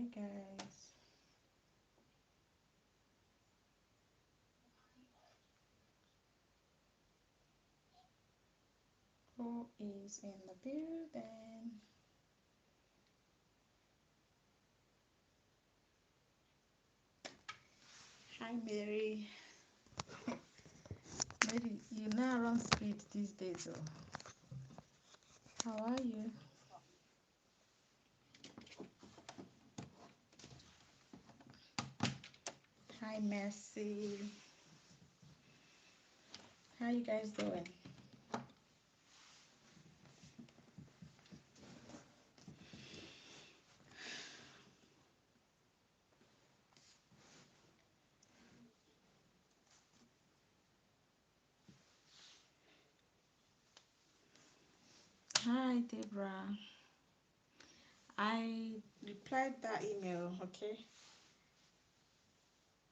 Hi guys. Who is in the building? Hi Mary. Mary, you now run speed these days. Oh. How are you? Hi Mercy. How you guys doing? Hi Deborah. I replied that email, okay?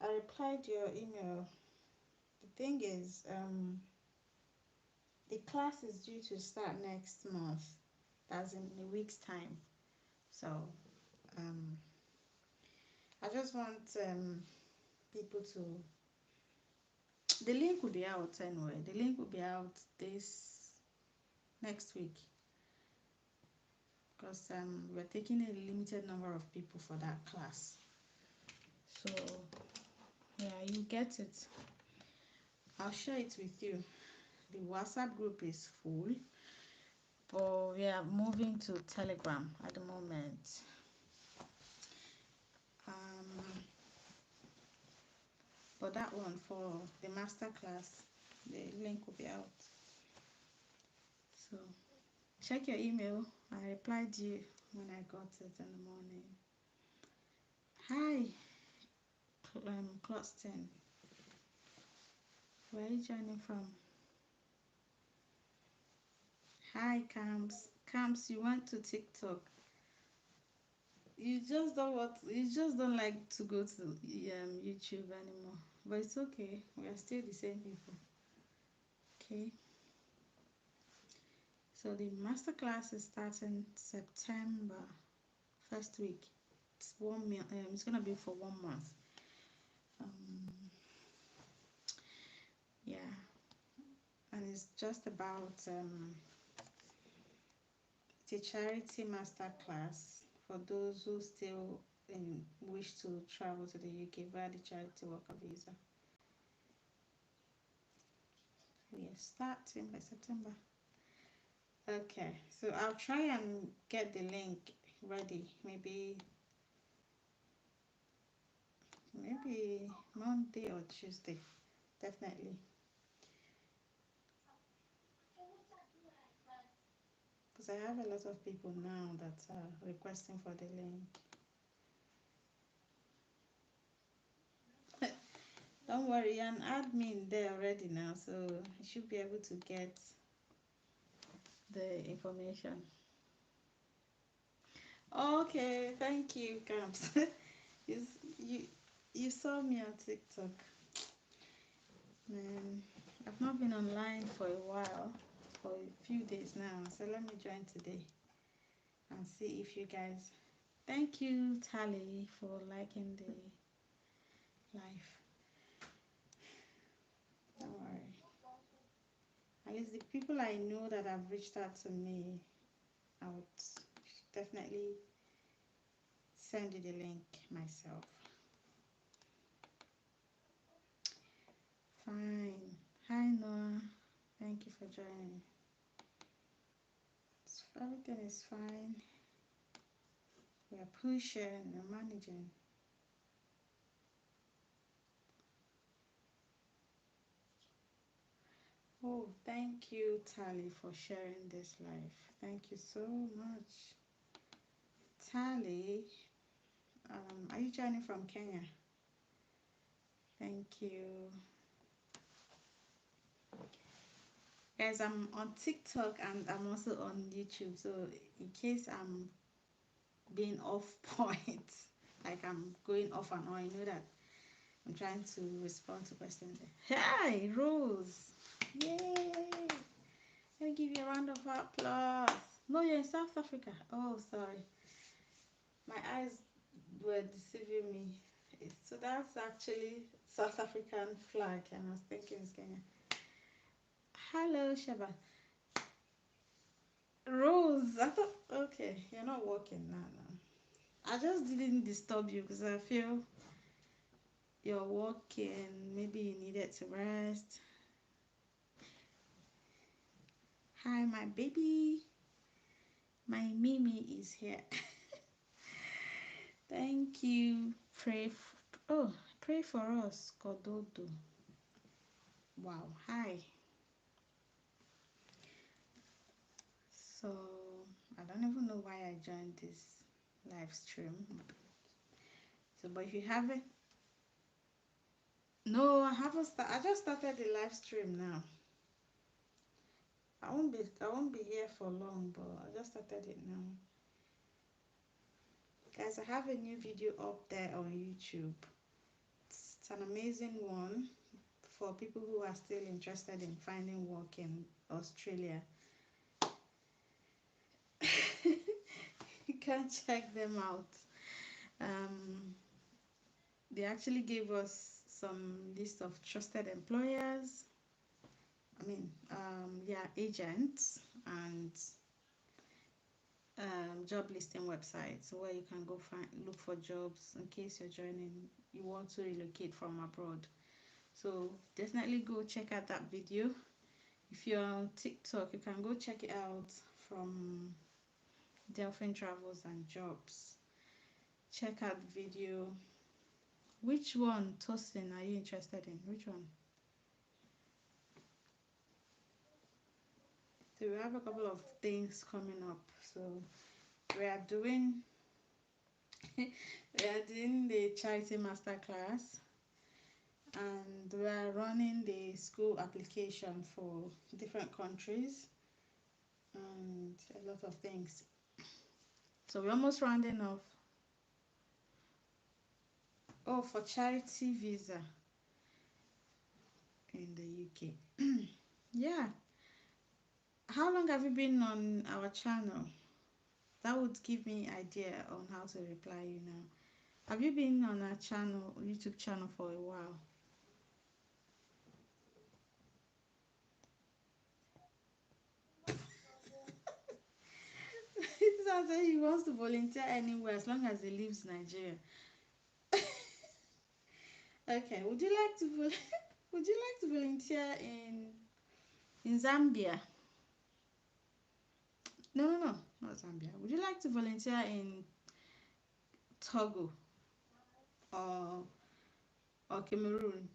I replied your email. The thing is, the class is due to start next month. That's in a week's time. So, um, I just want people to. The link will be out anyway. The link will be out this next week because we're taking a limited number of people for that class. So, yeah, you get it. I'll share it with you. The WhatsApp group is full, but we are moving to Telegram at the moment. But that one for the masterclass, the link will be out. So check your email. I replied you when I got it in the morning. Hi, Closton. Where are you joining from? Hi, Camps. Camps, you went to TikTok. You just don't want. You just don't like to go to YouTube anymore. But it's okay. We are still the same people. Okay. So the masterclass is starting September first week. It's it's gonna be for 1 month. Um, yeah, and it's just about the charity masterclass for those who still wish to travel to the UK via the charity worker visa. We are starting by September. Okay, so I'll try and get the link ready. Maybe Monday or Tuesday. Definitely. Because I have a lot of people now that are requesting for the link. Don't worry, an admin there already now, so I should be able to get the information. Okay, thank you, Camps. you, you you saw me on TikTok. Man, I've not been online for a while, for a few days now. So let me join today and see if you guys. Thank you, Tally, for liking the live. Don't worry. At least the people I know that have reached out to me, I would definitely send you the link myself. Fine. Hi, Noah. Thank you for joining. Everything is fine. We are pushing and managing. Oh, thank you, Tally, for sharing this live. Thank you so much. Tally, are you joining from Kenya? Thank you. Guys, I'm on TikTok and I'm also on YouTube. So in case I'm being off point, like I'm going off and on, you know that I'm trying to respond to questions. Hi, Rose. Yay! Let me give you a round of applause. No, you're in South Africa. Oh, sorry. My eyes were deceiving me. So that's actually South African flag, and I was thinking it's Kenya. Hello, Sheba. Rose, I thought, okay, you're not working now. No. I just didn't disturb you because I feel you're working. Maybe you needed to rest. Hi, my baby. My Mimi is here. Thank you. Pray for us, Kododo. Wow. Hi. So I don't even know why I joined this live stream. So, but if you haven't, no, I haven't. I just started the live stream now. I won't be here for long, but I just started it now. Guys, I have a new video up there on YouTube. It's an amazing one for people who are still interested in finding work in Australia. You can check them out. Um, they actually gave us some list of trusted employers. Yeah, agents and job listing websites where you can go look for jobs in case you want to relocate from abroad. So definitely go check out that video. If you're on TikTok, you can go check it out from Delphine Travels and Jobs. Check out the video. Which one, Tosin, are you interested in? Which one? So we have a couple of things coming up. So we are doing the charity masterclass, and we are running the school application for different countries and a lot of things. So we're almost rounding off. Oh, for charity visa in the UK. Yeah. How long have you been on our channel? That would give me idea on how to reply you now. Have you been on our channel, YouTube channel, for a while? It sounds like he wants to volunteer anywhere as long as he leaves Nigeria. Okay, would you like to would you like to volunteer in Zambia? No, not Zambia. Would you like to volunteer in Togo or Cameroon?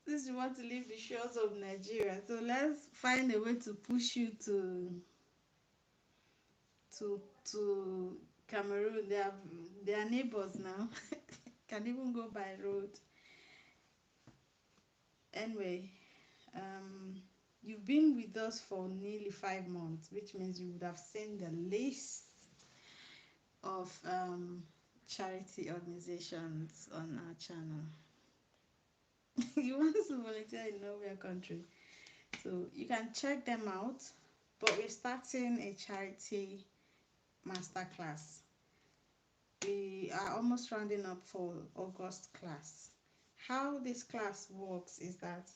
Since you want to leave the shores of Nigeria, so let's find a way to push you to to Cameroon. They are neighbors now. Can even go by road. Anyway, you've been with us for nearly 5 months, which means you would have seen the list of charity organizations on our channel. You want to volunteer in nowhere country, so you can check them out. But we're starting a charity masterclass. We are almost rounding up for August class. How this class works is that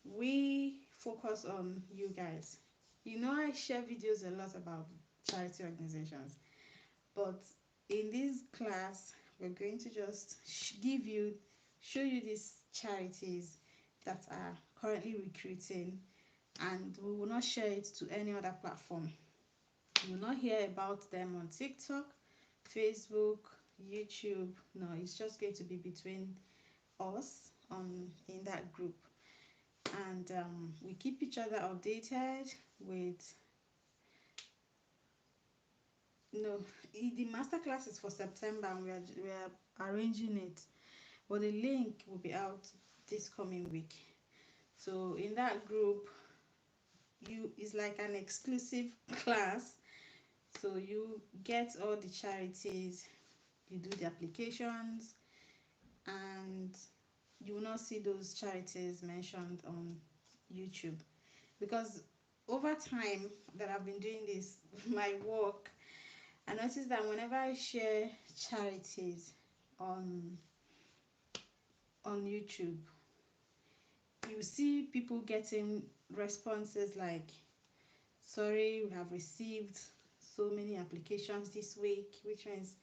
we focus on you guys. You know, I share videos a lot about charity organizations, but in this class, we're going to just show you these charities that are currently recruiting, and we will not share it to any other platform. You will not hear about them on TikTok, Facebook, YouTube. No, it's just going to be between us in that group. And we keep each other updated with no the masterclass is for September, and we are arranging it, but the link will be out this coming week. So in that group, it's like an exclusive class. So you get all the charities, you do the applications, and you will not see those charities mentioned on YouTube, because over time that I've been doing this, my work, I noticed that whenever I share charities on YouTube, you see people getting responses like, "Sorry, we have received so many applications this week," which means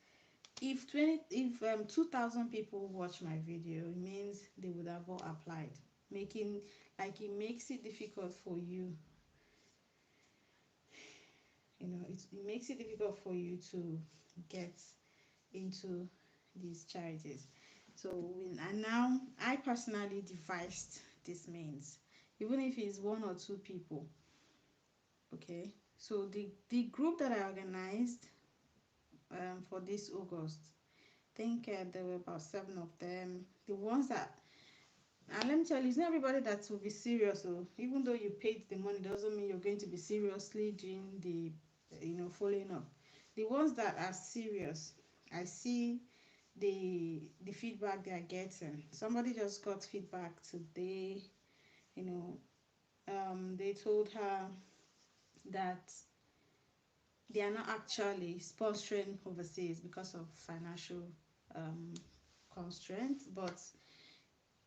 if 2,000 people watch my video, it means they would have all applied, making like it makes it difficult for you. It makes it difficult for you to get into these charities. So and now I personally devised this means, even if it's one or two people. Okay, so the group that I organized for this August, I think there were about 7 of them. The ones that, and let me tell you, it's not everybody that will be serious. So even though you paid the money, doesn't mean you're going to be seriously doing the, following up. The ones that are serious, I see the feedback they are getting. Somebody just got feedback today. You know, they told her that they are not actually sponsoring overseas because of financial um, constraints, but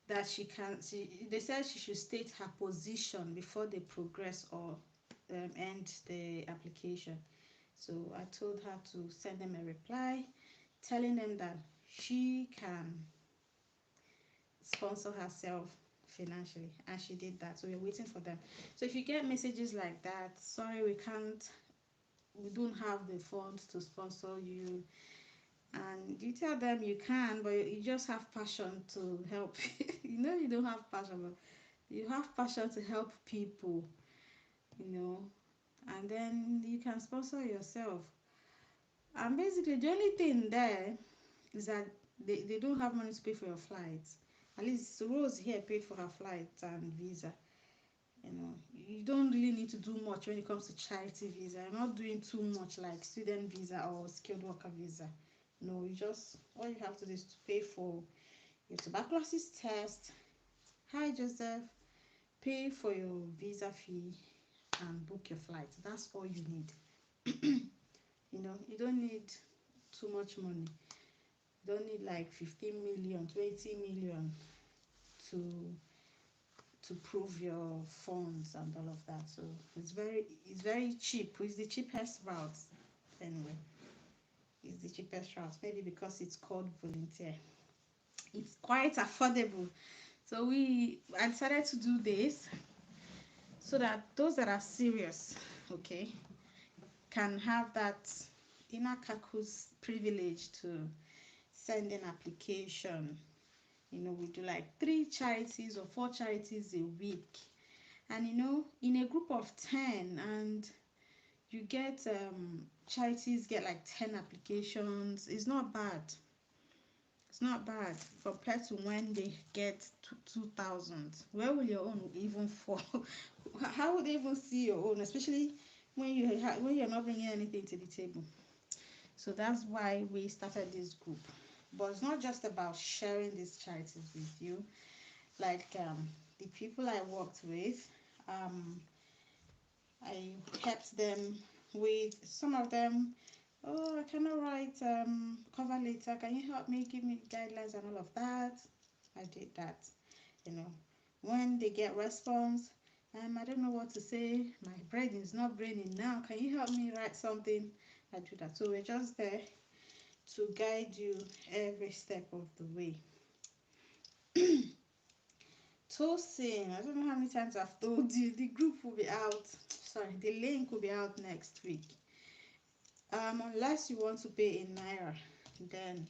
that she can. They said she should state her position before they progress or end the application. So I told her to send them a reply telling them that she can sponsor herself financially, and she did that. So we're waiting for them. So if you get messages like that, "Sorry, we don't have the funds to sponsor you," and you tell them you can, but you just have passion to help. You don't have passion, but you have passion to help people, you know and then you can sponsor yourself. And basically the only thing there is that they don't have money to pay for your flights. At least Rose here paid for her flight and visa. You don't really need to do much when it comes to charity visa. I'm not doing too much like student visa or skilled worker visa. No, you just, all you have to do is to pay for your tuberculosis test. Hi Joseph. Pay for your visa fee and book your flight. That's all you need. You don't need too much money. You don't need like 15 million, 20 million to prove your funds and all of that. So it's very cheap. It's the cheapest route. Anyway, it's the cheapest route. Maybe because it's called volunteer. It's quite affordable. So I decided to do this so that those that are serious, okay, can have that inner Kaku's privilege to send an application. We do like 3 charities or 4 charities a week. And in a group of 10, and you get charities get like 10 applications. It's not bad. It's not bad compared to when they get 2,000. Where will your own even fall? How would they even see your own, especially when you're not bringing anything to the table? So that's why we started this group. But it's not just about sharing these charities with you. Like the people I worked with, um, I helped them with some of them. "Oh, I cannot write cover letter. Can you help me? Give me guidelines and all of that." I did that. You know, when they get response, I don't know what to say. My brain is not braining now. Can you help me write something? I do that. So we're just there to guide you every step of the way. Toasting, I don't know how many times I've told you, the group will be out. Sorry, the link will be out next week. Unless you want to pay in Naira, then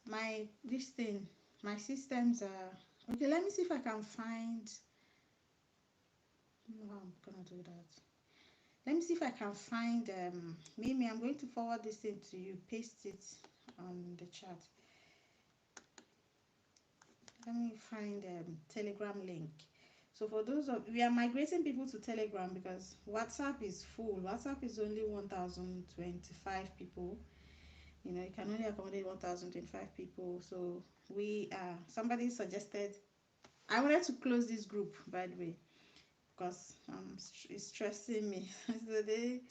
my systems are okay. Let me see if I can find. No, I'm gonna do that. Let me see if I can find. Mimi, I'm going to forward this thing to you. Paste it on the chat. Let me find Telegram link. So for those of, we are migrating people to Telegram because WhatsApp is full. WhatsApp is only 1,025 people. You can only accommodate 1,025 people. So somebody suggested I wanted to close this group, by the way, because it's stressing me. So they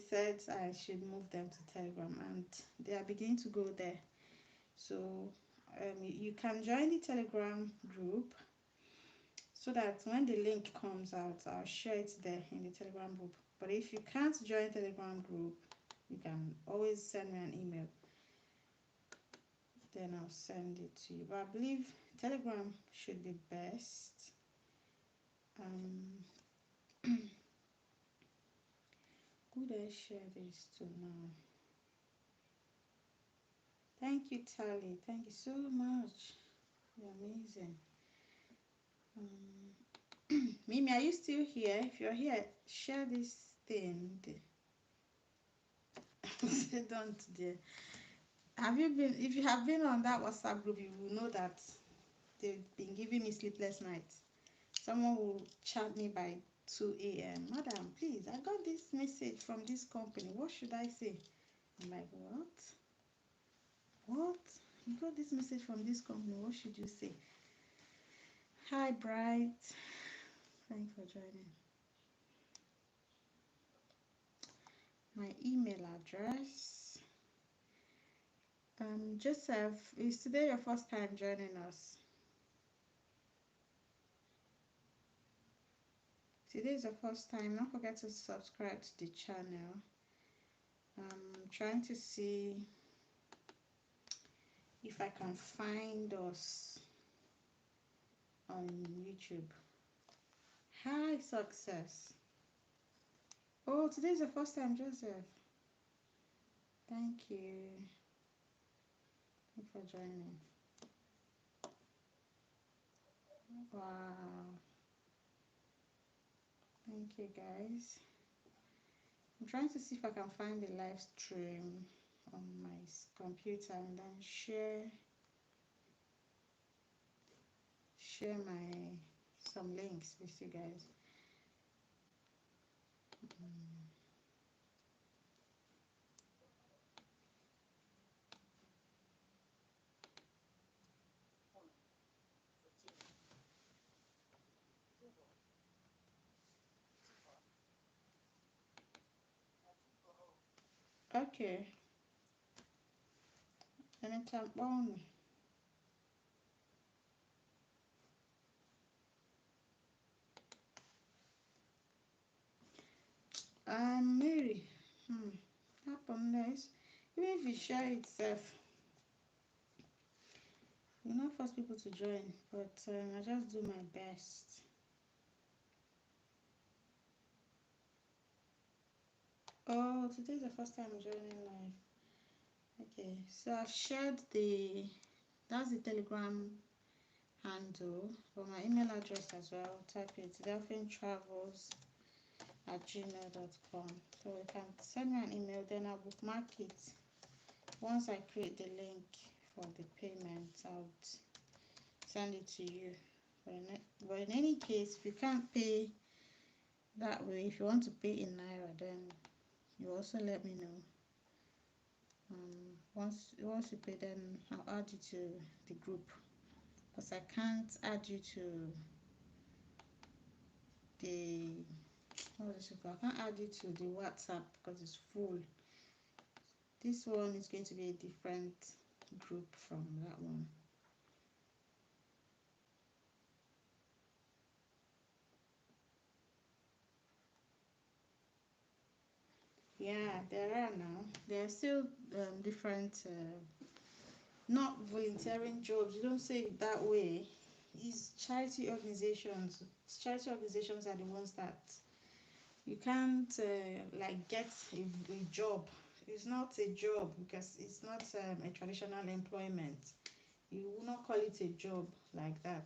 said I should move them to Telegram, and they are beginning to go there. So you can join the Telegram group, so that when the link comes out, I'll share it there in the Telegram group. But if you can't join Telegram group, you can always send me an email, then I'll send it to you. But I believe Telegram should be best. um who do I share this to now? Thank you, Tally. Thank you so much. You're amazing. Mimi, are you still here? If you're here, share this thing. Say don't dear. Have you been? If you have been on that WhatsApp group, you will know that they've been giving me sleepless nights. Someone will chat me by 2 a.m. Madam, please, I got this message from this company. What should I say? I'm like, what? What? You got this message from this company. What should you say? Hi, Bright. Thanks for joining. My email address. Joseph, is today your first time joining us? Today is the first time. Don't forget to subscribe to the channel. I'm trying to see if I can find us on YouTube. Hi, success. Oh, today is the first time, Joseph. Thank you. Thanks for joining. Wow. Thank you, guys. I'm trying to see if I can find the live stream on my computer and then share my some links with you guys. Okay. Anytime on. Mary. Happen nice. Even if you share itself, you not force people to join, but I just do my best. Oh, today's the first time I'm joining live. Okay, so I've shared that's the Telegram handle, for my email address as well. Type it Delphine Travels at gmail.com. So you can send me an email, then I'll bookmark it. Once I create the link for the payment, I'll send it to you. But in any case, if you can't pay that way, if you want to pay in Naira, then you also let me know. Once you pay, then I'll add you to the group, because I can't add you to the I can't add you to the WhatsApp because it's full. This one is going to be a different group from that one. Yeah, there are now. There are still different, not volunteering jobs. You don't say it that way. It's charity organizations. Charity organizations are the ones that you can't like get a job. It's not a job because it's not a traditional employment. You will not call it a job like that.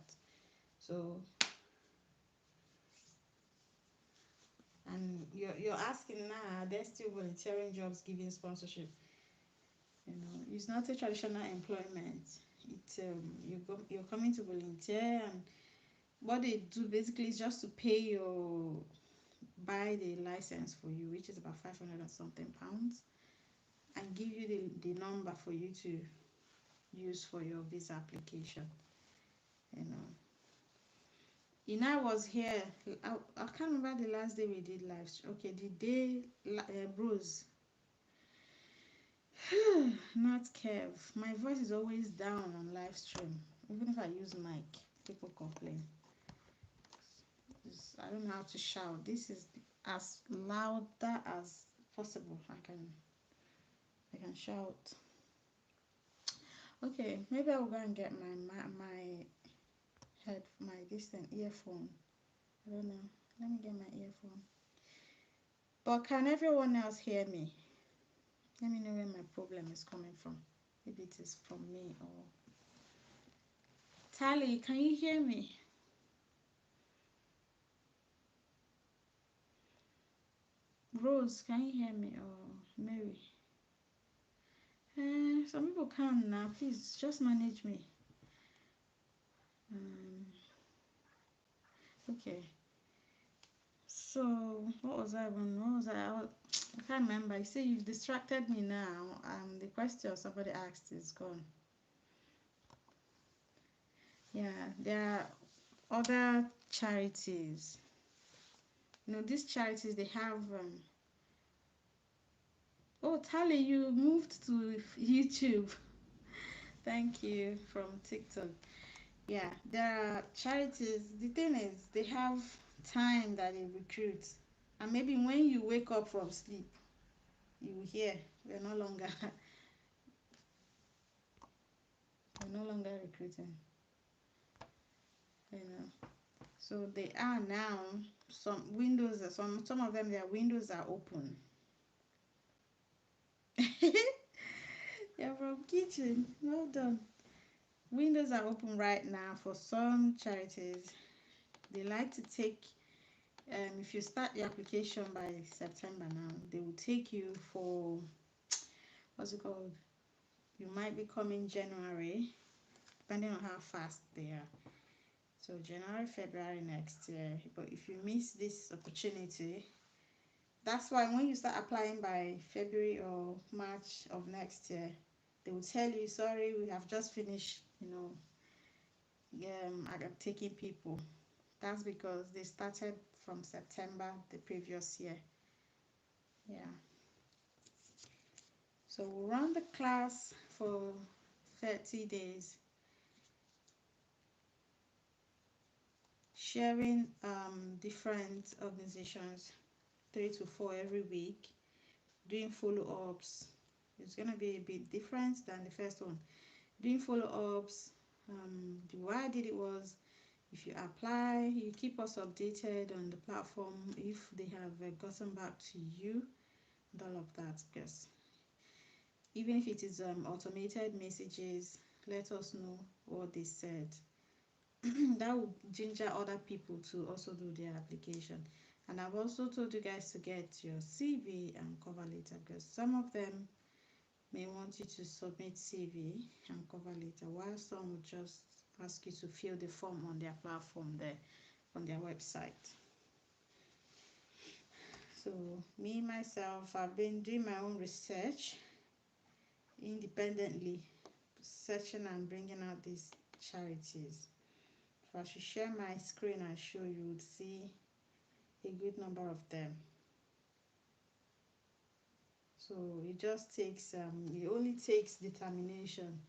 So, and you're asking now, they're still volunteering jobs giving sponsorship. It's not a traditional employment. It's you're coming to volunteer, and what they do basically is just to pay your buy the license for you, which is about 500 and something pounds, and give you the number for you to use for your visa application. you know I was here. I can't remember the last day we did live stream. Okay, the day Rose. Not Kev. My voice is always down on live stream. Even if I use mic, people complain. I don't know how to shout. This is as louder as possible. I can shout. Okay, maybe I'll go and get my head my distant earphone. I don't know. Let me get my earphone. But can everyone else hear me? Let me know where my problem is coming from. Maybe it is from me or Tally, can you hear me? Rose, can you hear me? Or Mary? Some people can now. Please just manage me. Okay. So what was I even? What was I can't remember. You see, you've distracted me now. The question somebody asked is gone. Yeah, there are other charities. These charities they have. Oh, Tally, you moved to YouTube. Thank you from TikTok. Yeah, there are charities. The thing is, they have time that they recruit, and maybe when you wake up from sleep, you hear we're no longer we're no longer recruiting. You know, so they are now. Some windows, some of them, their windows are open. You're from kitchen. Well done. Windows are open right now for some charities. They like to take if you start the application by September now, they will take you for what's it called? You might be coming January, depending on how fast they are. So January, February next year. But if you miss this opportunity, that's why when you start applying by February or March of next year, they will tell you, sorry, we have just finished, taking people. That's because they started from September the previous year. Yeah. So we'll run the class for 30 days, sharing different organizations, 3 to 4 every week, doing follow-ups. It's going to be a bit different than the first one. Doing follow-ups. The way I did it was, if you apply, you keep us updated on the platform if they have gotten back to you and all of that, because even if it is automated messages, let us know what they said. That would ginger other people to also do their application. And I've also told you guys to get your CV and cover letter, because some of them may want you to submit CV and cover letter, while some would just ask you to fill the form on their platform there, on their website. So me myself, I've been doing my own research independently, searching and bringing out these charities. If I should share my screen and show, you would see a good number of them. So it just takes it only takes determination.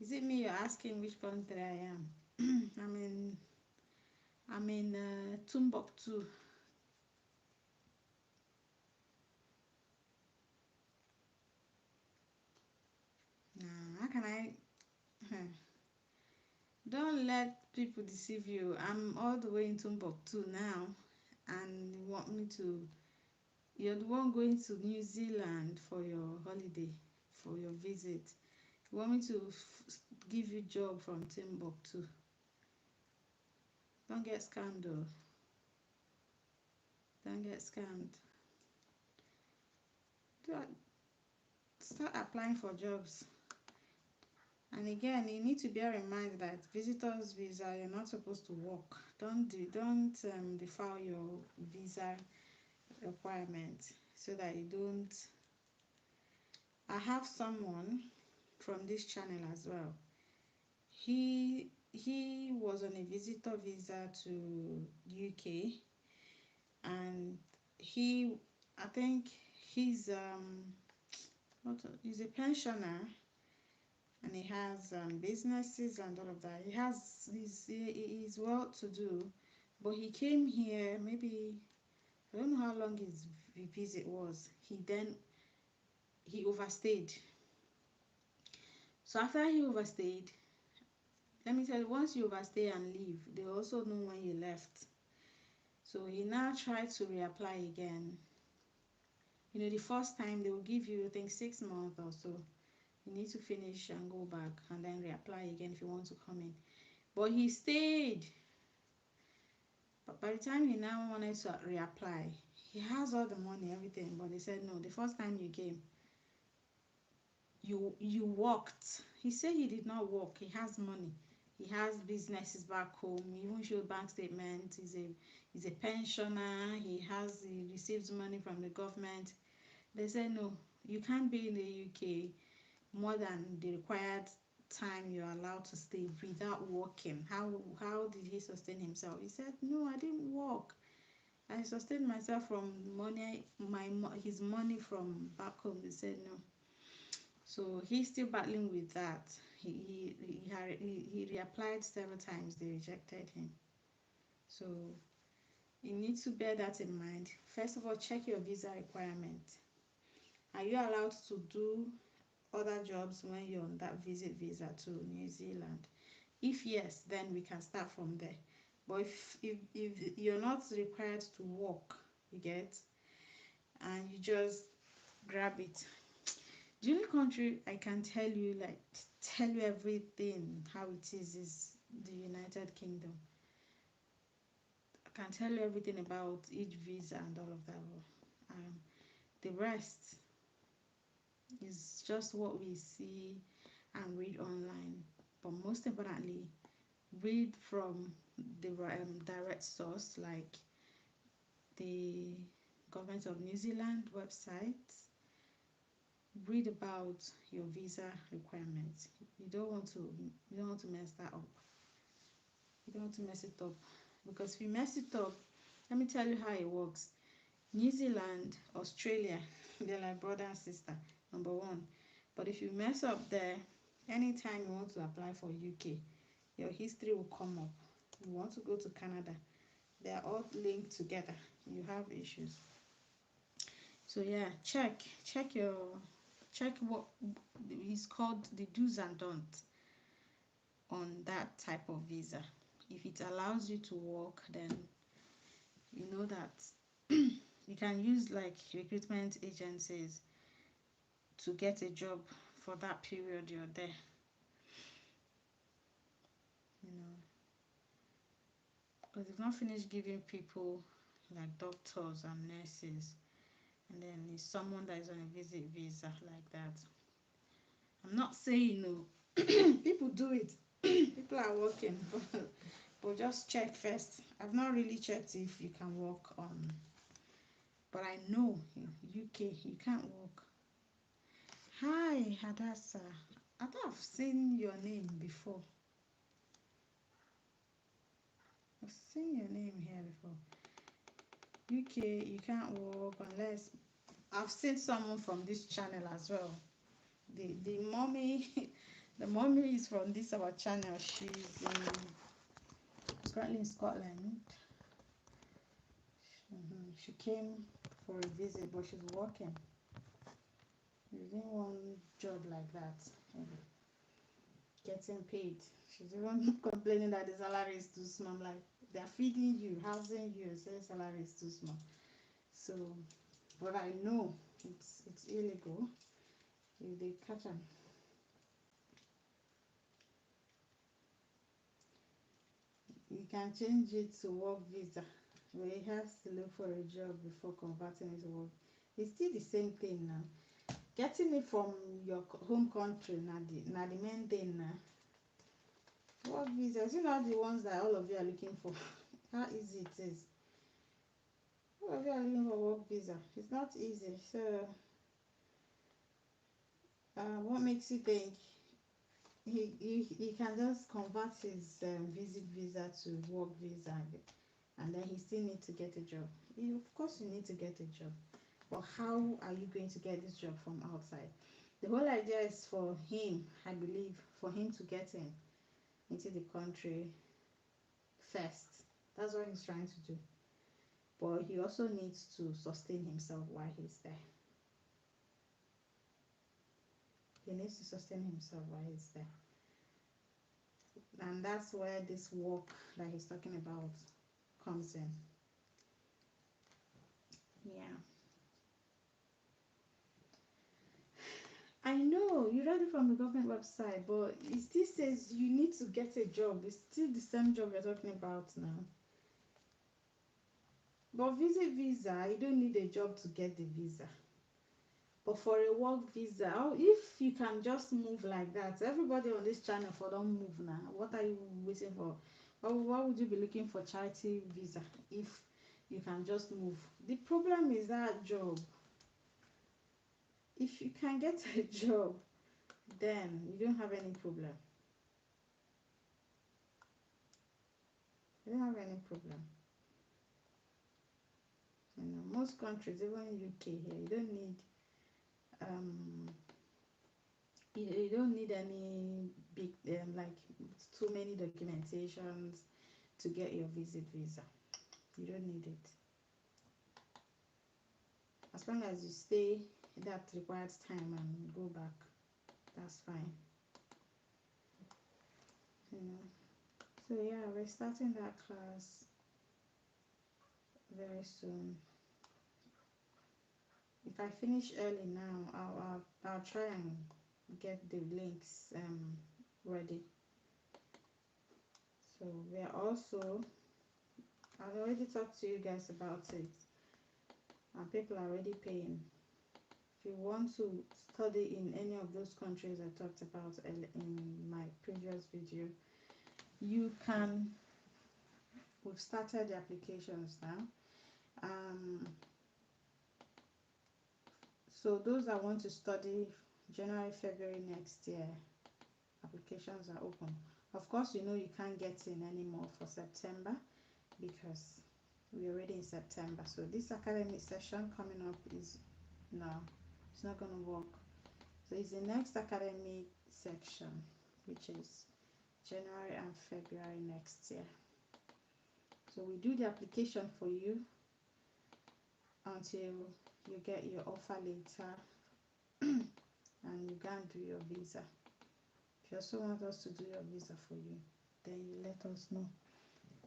Is it me you're asking which country I am? I'm in Timbuktu. How can I? Don't let people deceive you. I'm all the way in Timbuktu now, and you want me to? You're the one going to New Zealand for your holiday, for your visit. You want me to give you job from Timbuktu? Don't get scammed though. Don't get scammed. Start applying for jobs. And again, you need to bear in mind that visitors visa, you're not supposed to work. Don't defile your visa requirement, so that you don't. I have someone from this channel as well. He he was on a visitor visa to UK, and he, I think he's he's a pensioner, and he has businesses and all of that. He's well to do, but he came here maybe, I don't know how long his visit was. He overstayed. So after he overstayed, let me tell you, once you overstay and leave, they also know when you left. So he now tried to reapply again. You know, the first time they will give you, I think, 6 months or so. You need to finish and go back and then reapply again if you want to come in. But he stayed. But by the time he now wanted to reapply, he has all the money, everything. But they said no. The first time you came, you worked. He said he did not work. He has money. He has businesses back home. He even showed bank statements. He's a pensioner. He receives money from the government. They said no. You can't be in the UK more than the required time you're allowed to stay without working. How did he sustain himself? He said no, I didn't work. I sustained myself from money, his money from back home. They said no. So he's still battling with that. He reapplied several times. They rejected him. So you need to bear that in mind. First of all, check your visa requirement. Are you allowed to do other jobs when you're on that visit visa to New Zealand? If yes, then we can start from there. But if you're not required to work, you get, and you just grab it. The only country I can tell you everything how it is the United Kingdom. I can tell you everything about each visa and all of that. Um, the rest is just what we see and read online. But most importantly, read from the direct source, like the government of New Zealand website. Read about your visa requirements. You don't want to mess that up. You don't want to mess it up, because if you mess it up, let me tell you how it works. New Zealand, Australia, they're like brother and sister, number one. But if you mess up there, anytime you want to apply for UK, your history will come up. You want to go to Canada, they are all linked together. You have issues. So yeah, check what is called the do's and don'ts on that type of visa. If it allows you to work, then you know that you can use like recruitment agencies to get a job for that period you're there. You know, because they've not finished giving people like doctors and nurses, and then it's someone that is on a visit visa like that. I'm not saying no. People do it. People are working, but just check first. I've not really checked if you can work on, but I know in UK you can't work. Hi, Hadassah. I thought I've seen your name before. I've seen your name here before. UK, you can't work unless I've seen someone from this channel as well. The mommy, the mommy is from this our channel. Currently in Scotland. She came for a visit, but she's working. She's doing one job like that, getting paid. She's even complaining that the salary is too small. I'm like, they're feeding you, housing you, say salary is too small. So, but I know it's illegal if they catch them. You can change it to work visa, but he has to look for a job before converting it to work. It's still the same thing now. Getting it from your home country, now the main thing now. Work visas, you know the ones that all of you are looking for. How easy it is. All of you are looking for work visa. It's not easy. So, what makes you think he can just convert his visit visa to work visa, and then he still need to get a job. Of course you need to get a job, but how are you going to get this job from outside? The whole idea is for him, I believe, for him to get in into the country first. That's what he's trying to do. But he also needs to sustain himself while he's there. He needs to sustain himself while he's there. And that's where this work that he's talking about comes in. Yeah. I know you read it from the government website, but it still says you need to get a job. It's still the same job we're talking about now. But visit visa, you don't need a job to get the visa. But for a work visa, if you can just move like that, everybody on this channel for don't move now. What are you waiting for? Why would you be looking for charity visa if you can just move? The problem is that job. If you can get a job, then you don't have any problem. You don't have any problem. You know, most countries, even UK here, you don't need um you don't need any big like too many documentations to get your visit visa. You don't need it. As long as you stay that required time and go back, that's fine. You know. So yeah, we're starting that class very soon. If I finish early now, I'll try and get the links ready. So we're also, I've already talked to you guys about it, and people are already paying. If you want to study in any of those countries I talked about in my previous video, you can. We've started the applications now. So those that want to study January, February next year, applications are open. Of course, you know you can't get in anymore for September because we're already in September. So this academic session coming up is no, it's not going to work. So it's the next academic section, which is January and February next year. So we do the application for you until you get your offer letter and you go and do your visa. If you also want us to do your visa for you, then you let us know.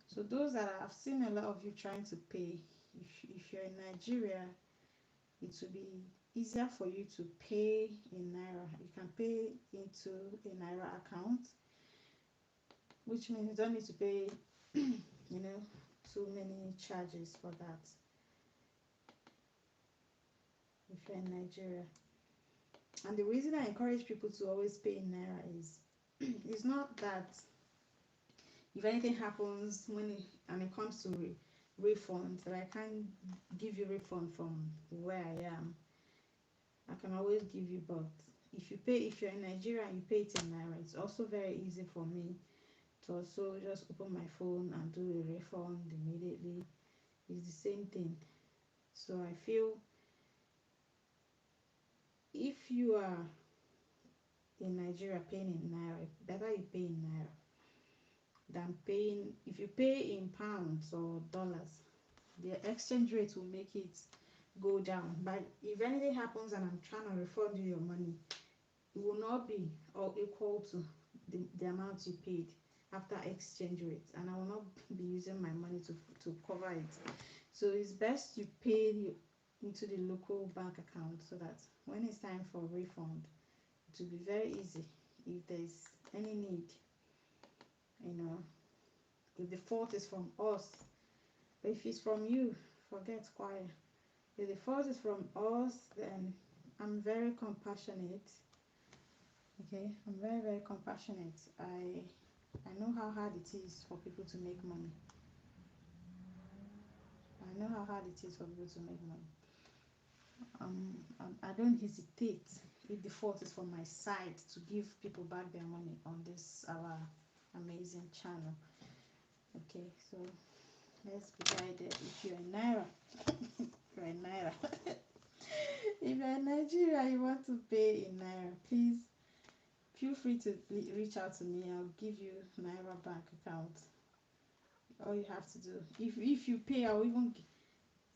So those that I've seen a lot of you trying to pay, if you're in Nigeria, it will be easier for you to pay in Naira. You can pay into a Naira account, which means you don't need to pay you know, too many charges for that if you're in Nigeria. And the reason I encourage people to always pay in Naira is it's not that if anything happens and it comes to refunds, that I can't give you refund from where I am. I can always give you, but if you're in Nigeria and you pay it in Naira, it's also very easy for me to also just open my phone and do a refund immediately. It's the same thing. So I feel if you are in Nigeria paying in Naira, better you pay in Naira than paying. If you pay in pounds or dollars, the exchange rate will make it go down. But if anything happens and I'm trying to refund you your money, it will not be or equal to the amount you paid after exchange rate, and I will not be using my money to cover it. So it's best you pay into the local bank account so that when it's time for refund, it will be very easy. If there's any need, you know, if the fault is from us, but if it's from you, forget choir. If the fault is from us, then I'm very compassionate. Okay, I'm very, very compassionate. I know how hard it is for people to make money. I know how hard it is for people to make money. I don't hesitate if the fault is from my side, to give people back their money on this our amazing channel. Okay, so let's be guided. If you're in Naira, you're in Naira. If you're in Nigeria, you want to pay in Naira, please feel free to reach out to me. I'll give you Naira bank account. All you have to do, if you pay, I'll even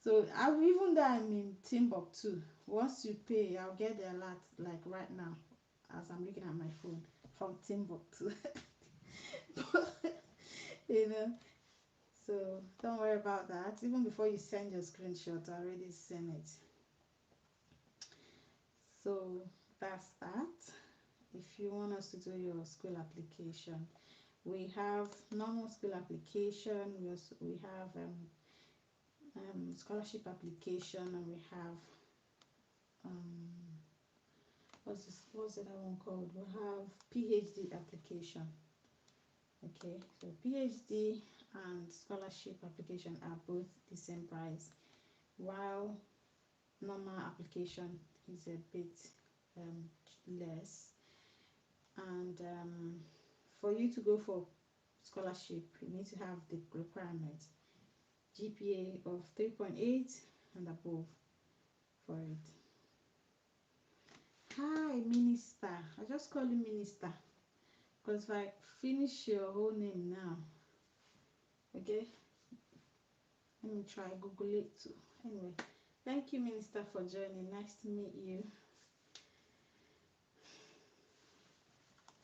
so I will, even though I'm in Timbuktu, once you pay, I'll get the alert like right now as I'm looking at my phone from Timbuktu. You know, so don't worry about that. Even before you send your screenshot, I already sent it. So that's that. If you want us to do your school application, we have normal school application. We have scholarship application, and we have um, what's the other one called? We have PhD application. Okay, so PhD and scholarship application are both the same price, while normal application is a bit um, less. And for you to go for scholarship, you need to have the requirement GPA of 3.8 and above for it. Hi, Minister. I just call you Minister because if I finish your whole name now, okay, let me try Google it too. Anyway, thank you, Minister, for joining. Nice to meet you.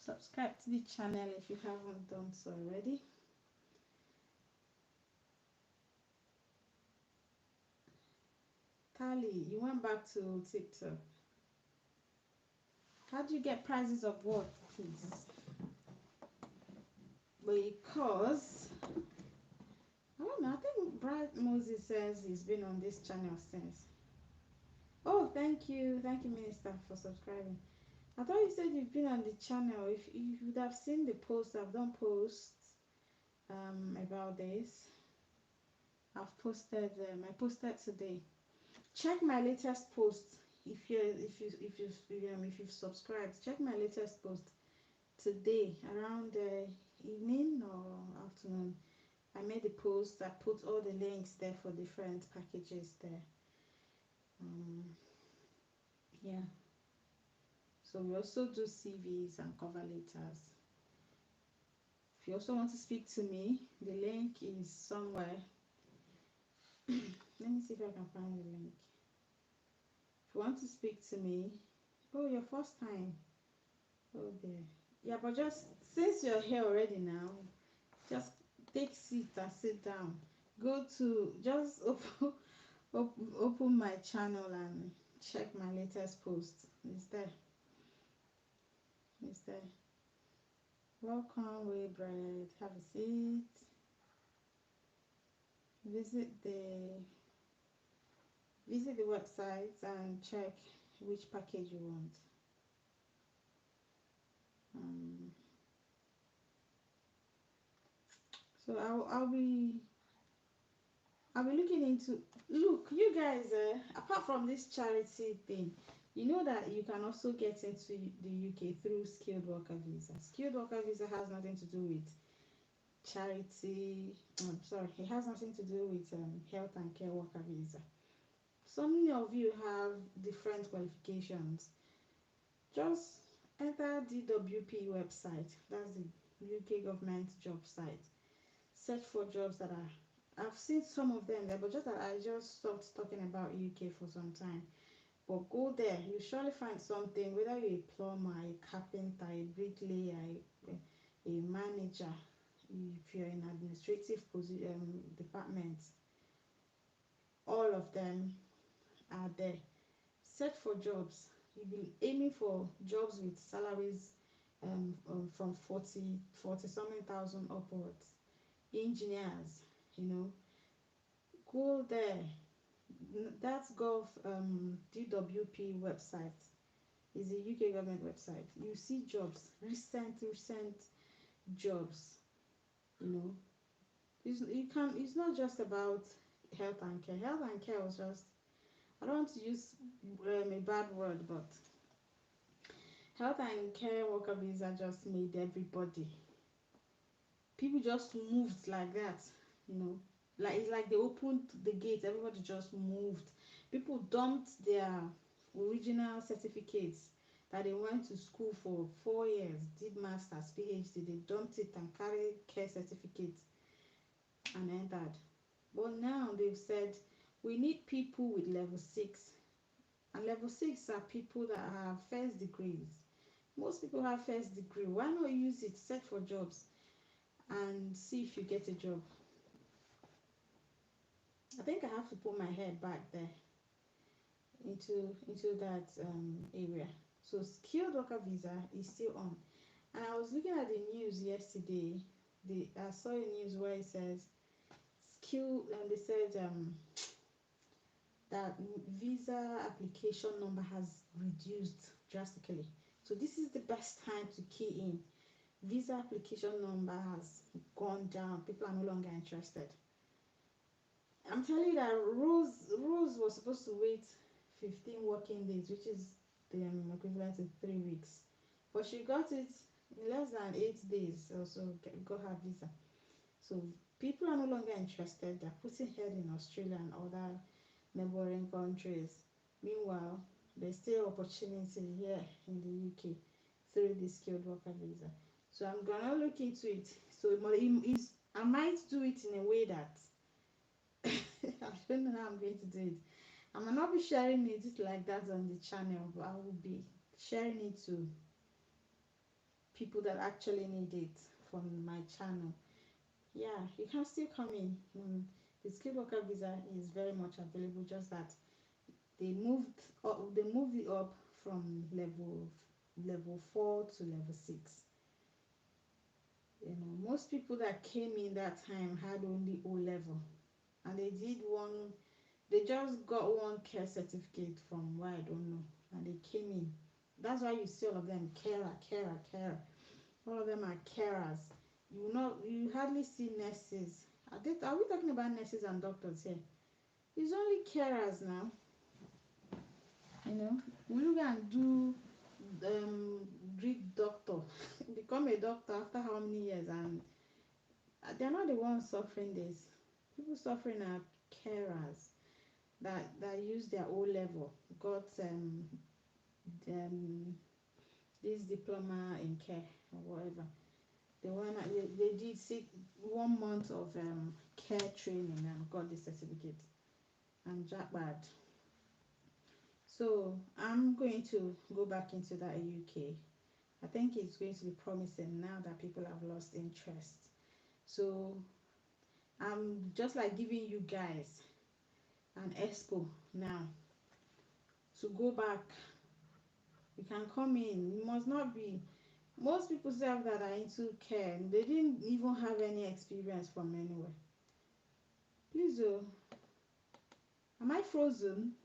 Subscribe to the channel if you haven't done so already. Tali, you went back to TikTok. How do you get prizes of what, please? Because I don't know. I think Bright Moses says he's been on this channel since. Oh, thank you, Minister, for subscribing. I thought you said you've been on the channel. If you would have seen the post, I've done posts about this. I've posted. I posted today. Check my latest post. If you've subscribed, check my latest post today around evening or afternoon. I made a post. I put all the links there for different packages there. Yeah. So we also do CVs and cover letters. If you also want to speak to me, the link is somewhere. Let me see if I can find the link. If you want to speak to me, oh, your first time. Oh, there. Yeah, but just since you're here already now, just take seat and sit down. Go to just open my channel and check my latest post. It's there. It's there. Welcome, way bread. Have a seat. Visit the website and check which package you want. So I'll be looking into. Look, you guys. Apart from this charity thing, you know that you can also get into the UK through skilled worker visa. Skilled worker visa has nothing to do with charity. Sorry, it has nothing to do with health and care worker visa. So many of you have different qualifications. Just enter DWP website. That's the UK government job site. Search for jobs that are. I've seen some of them there, but just that I just stopped talking about UK for some time. But go there, you surely find something. Whether you're a plumber, a carpenter, a bricklayer, a manager, if you're in administrative departments, all of them are there. Search for jobs. You'll be aiming for jobs with salaries from 40 something thousand upwards. Engineers, go there. That's Gov DWP website. Is a UK government website. You see jobs, recent jobs. It's not just about health and care. Health and care was just, I don't want to use a bad word, but Health and care worker visa just made everybody, people just moved like that, you know. Like it's like they opened the gate, everybody just moved. People dumped their original certificates that they went to school for 4 years, did masters, phd, they dumped it and carried care certificates and entered. But now they've said we need people with level 6, and level 6 are people that have first degrees. Most people have first degree. Why not use it, search for jobs and see if you get a job? I think I have to put my head back there into that area. So skilled worker visa is still on. And I was looking at the news yesterday. I saw a news where it says skill, and they said that visa application number has reduced drastically. So this is the best time to key in. Visa application number has gone down. People are no longer interested. I'm telling you that Rose was supposed to wait 15 working days, which is the equivalent to 3 weeks, but she got it in less than 8 days or so. Got her visa. So people are no longer interested. They're putting head in Australia and other neighboring countries. Meanwhile, there's still opportunity here in the UK through the skilled worker visa. So I'm gonna look into it. So I might do it in a way that I don't know how I'm going to do it. I might not be sharing it just like that on the channel, but I will be sharing it to people that actually need it from my channel. Yeah, you can still come in. The skilled worker visa is very much available, just that they moved it up from level 4 to level 6. You know, most people that came in that time had only O level, and they just got one care certificate from where I don't know, and they came in. That's why you see all of them carer. All of them are carers. You hardly see nurses. Are we talking about nurses and doctors here? It's only carers now. You know, we look and do read doctor, become a doctor after how many years, and they're not the ones suffering this. People suffering are carers that use their O level, got um this diploma in care or whatever. They did 1 month of care training and got the certificate and jackpot. So I'm going to go back into that UK. I think it's going to be promising now that people have lost interest. So I'm just like giving you guys an expo now to go back. You can come in. You must not be. Most people say that are into care, they didn't even have any experience from anywhere. Please, oh, am I frozen?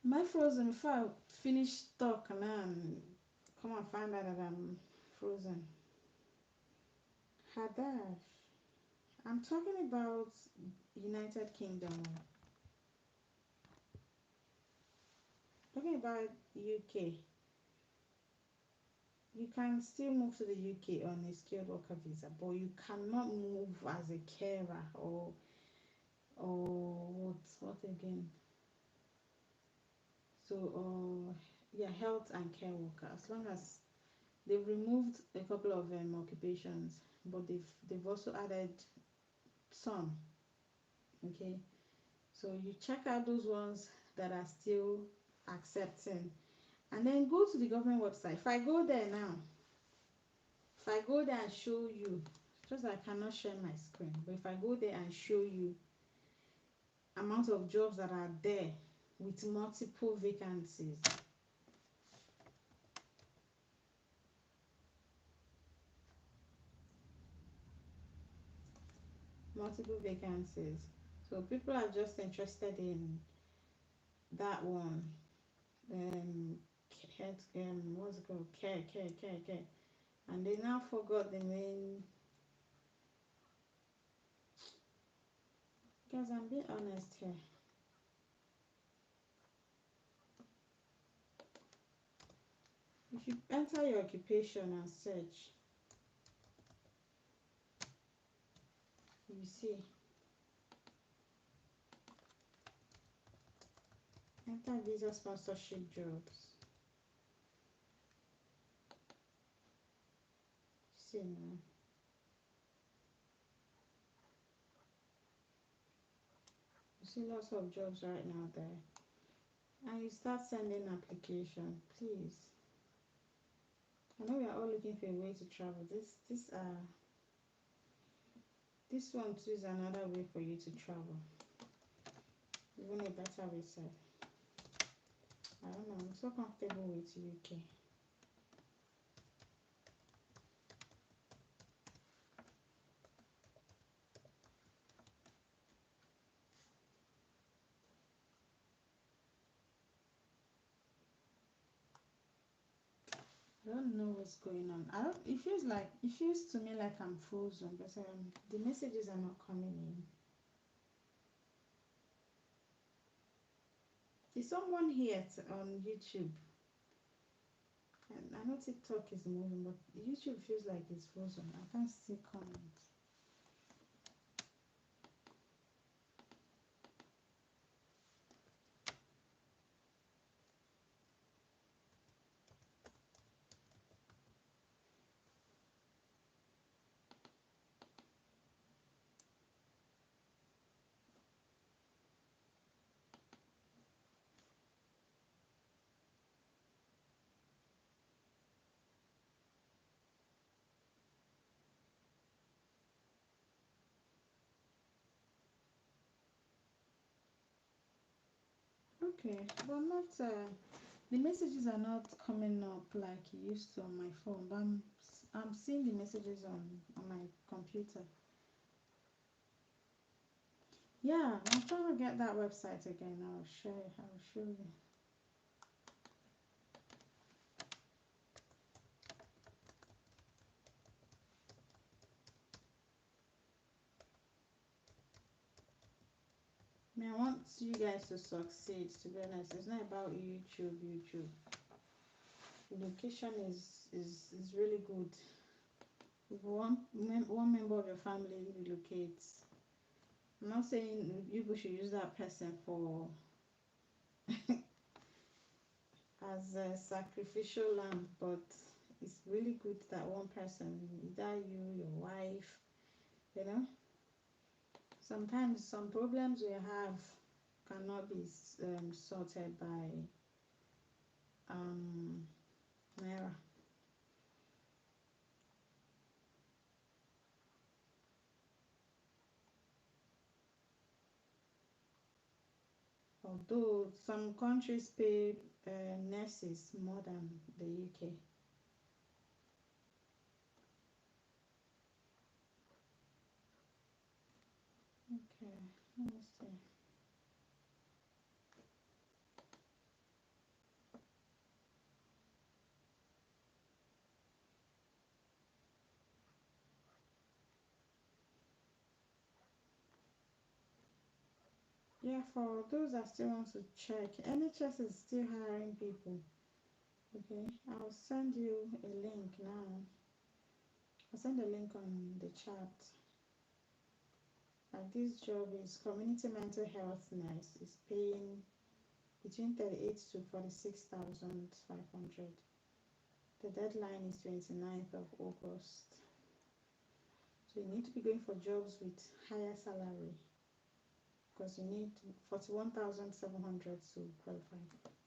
Am I frozen? Before I finish talk and then come and find out that I'm frozen. Hadash. I'm talking about United Kingdom. Talking about UK. You can still move to the UK on a skilled worker visa, but you cannot move as a carer or what again? So yeah, health and care worker. As long as they've removed a couple of occupations, but they've also added some. Okay, so you check out those ones that are still accepting, and then go to the government website. If I go there now, if I go there and show you, just I cannot share my screen, but if I go there and show you amount of jobs that are there with multiple vacancies, so people are just interested in that one. um Health, what's it called, care, and they now forgot the main Guys, I'm being honest here. If you enter your occupation and search, you see, enter visa sponsorship jobs. See now. You see lots of jobs right now there. And you start sending application, please. I know we are all looking for a way to travel. This one too is another way for you to travel. Even a better way said. I don't know, I'm so comfortable with UK. I don't know what's going on. It feels to me like I'm frozen, but the messages are not coming in. Is someone here on YouTube? And I know TikTok is moving, but YouTube feels like it's frozen. I can't see comments. Okay, but not the messages are not coming up like it used to on my phone, but I'm seeing the messages on my computer. Yeah, I'm trying to get that website again. I'll show you. I mean, I want you guys to succeed, to be honest. It's not about YouTube. The location is really good. If one member of your family relocates, I'm not saying people should use that person for as a sacrificial lamb, but it's really good that one person, either you, your wife, you know, sometimes some problems we have cannot be sorted by Naira. Although some countries pay nurses more than the UK. Okay, let me see. Yeah, for those that still want to check, NHS is still hiring people. Okay, I'll send you a link now. I'll send a link on the chat. And this job is community mental health nurse. Is paying between 38 to 46,500. The deadline is 29th of August. So you need to be going for jobs with higher salary because you need 41,700 to qualify.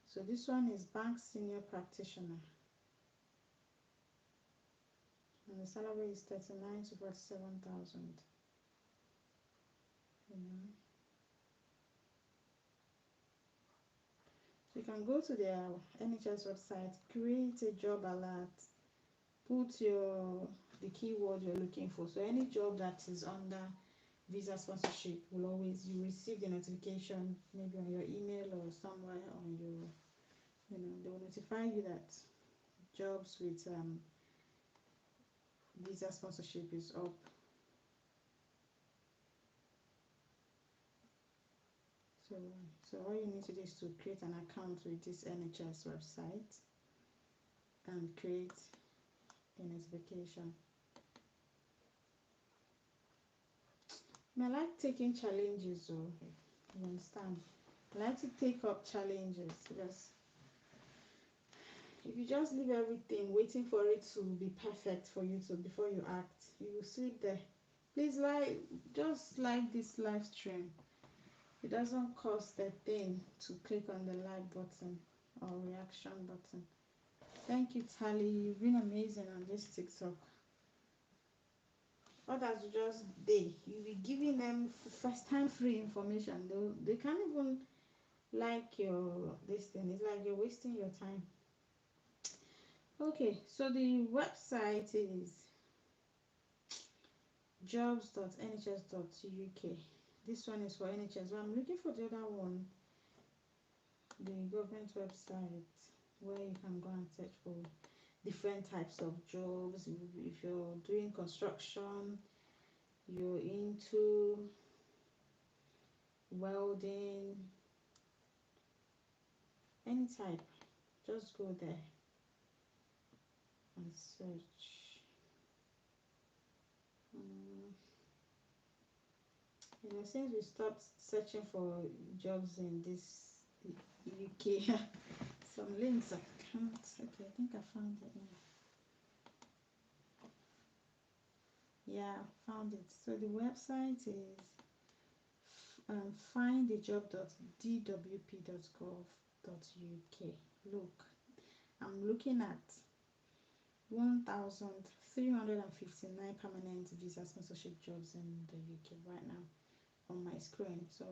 So this one is bank senior practitioner. And the salary is 39 to 47,000. You know. So you can go to their NHS website, create a job alert, put the keyword you're looking for. So any job that is under visa sponsorship will always, you receive the notification maybe on your email or somewhere on your, they will notify you that jobs with visa sponsorship is up. So all you need to do is to create an account with this NHS website and create a notification. I like taking challenges, so you understand. I like to take up challenges because if you just leave everything waiting for it to be perfect for you to before you act, you will sleep there. Please just like this live stream. It doesn't cost a thing to click on the like button or reaction button. Thank you, Tally. You've been amazing on this TikTok. Others just you'll be giving them first time free information. They can't even like your this thing. It's like you're wasting your time. Okay, so the website is jobs.nhs.uk. This one is for NHS. Well, I'm looking for the other one, the government website, where you can go and search for different types of jobs. If you're doing construction, you're into welding, any type, just go there and search. Since we stopped searching for jobs in this UK, some links I can't. Okay, I think I found it now. Yeah, found it. So the website is findajob.dwp.gov.uk. Look, I'm looking at 1,359 permanent visa sponsorship jobs in the UK right now on my screen. So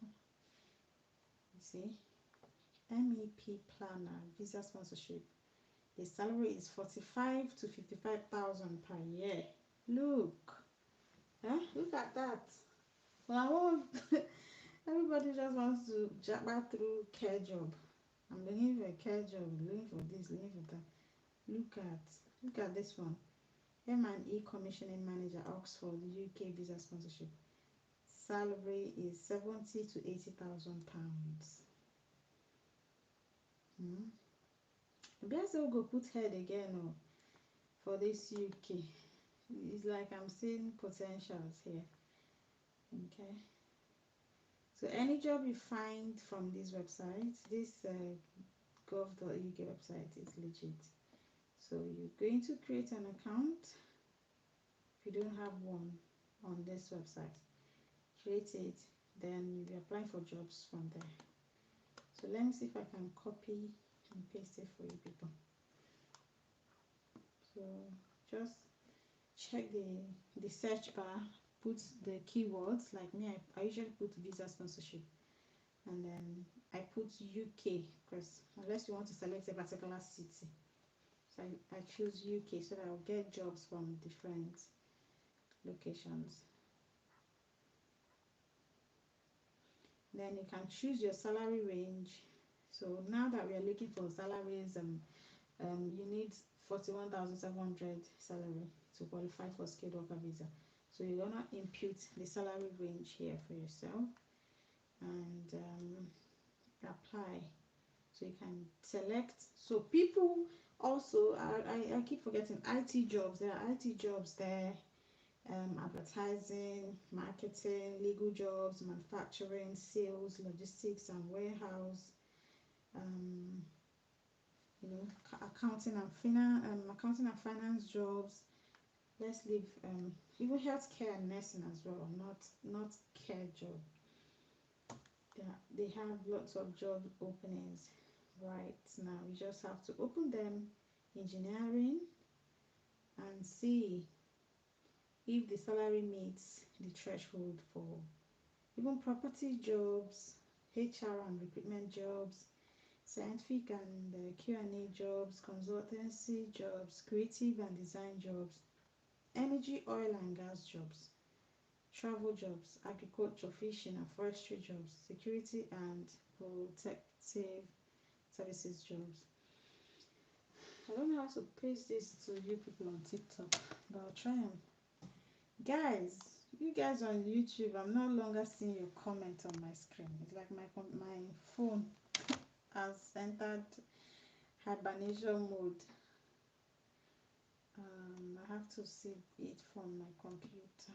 you see, MEP planner visa sponsorship. The salary is 45 to 55,000 per year. Look, look at that. Well, I want everybody just wants to jump back through care job. I'm looking for a care job, looking for this, looking for that. Look at this one. M&E commissioning manager, Oxford, UK visa sponsorship. Salary is 70 to 80,000 pounds. Maybe I still go put head again for this UK. It's like I'm seeing potentials here. Okay. So any job you find from this website, this gov.uk website is legit. So you're going to create an account. If you don't have one on this website, create it, then you'll be applying for jobs from there. So let me see if I can copy and paste it for you people. So just check the search bar, put the keywords. Like me, I usually put visa sponsorship, and then I put UK, because unless you want to select a particular city, so I choose UK so that I'll get jobs from different locations. Then you can choose your salary range. So now that we are looking for salaries, you need 41,700 salary to qualify for skilled worker visa. So you're gonna impute the salary range here for yourself and apply. So you can select. So people also, I keep forgetting IT jobs. There are IT jobs there. Advertising, marketing, legal jobs, manufacturing, sales, logistics and warehouse, accounting and finance jobs. Let's leave even healthcare and nursing as well, not care job. They have lots of job openings right now. You just have to open them. Engineering, and see if the salary meets the threshold for even property jobs, HR and recruitment jobs, scientific and Q&A jobs, consultancy jobs, creative and design jobs, energy, oil and gas jobs, travel jobs, agriculture, fishing and forestry jobs, security and protective services jobs. I don't know how to paste this to you people on TikTok, but I'll try them. Guys, you guys on YouTube, I'm no longer seeing your comment on my screen. It's like my phone has entered hibernation mode. I have to see it from my computer.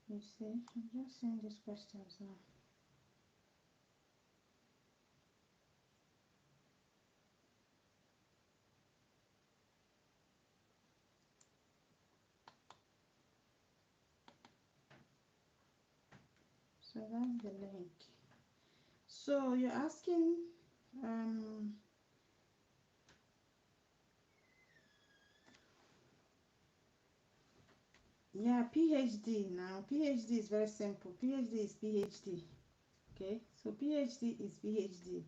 You see, I'm just seeing these questions now. So that's the link. So you're asking, yeah, PhD now. PhD is very simple. PhD is PhD. Okay, so PhD is PhD.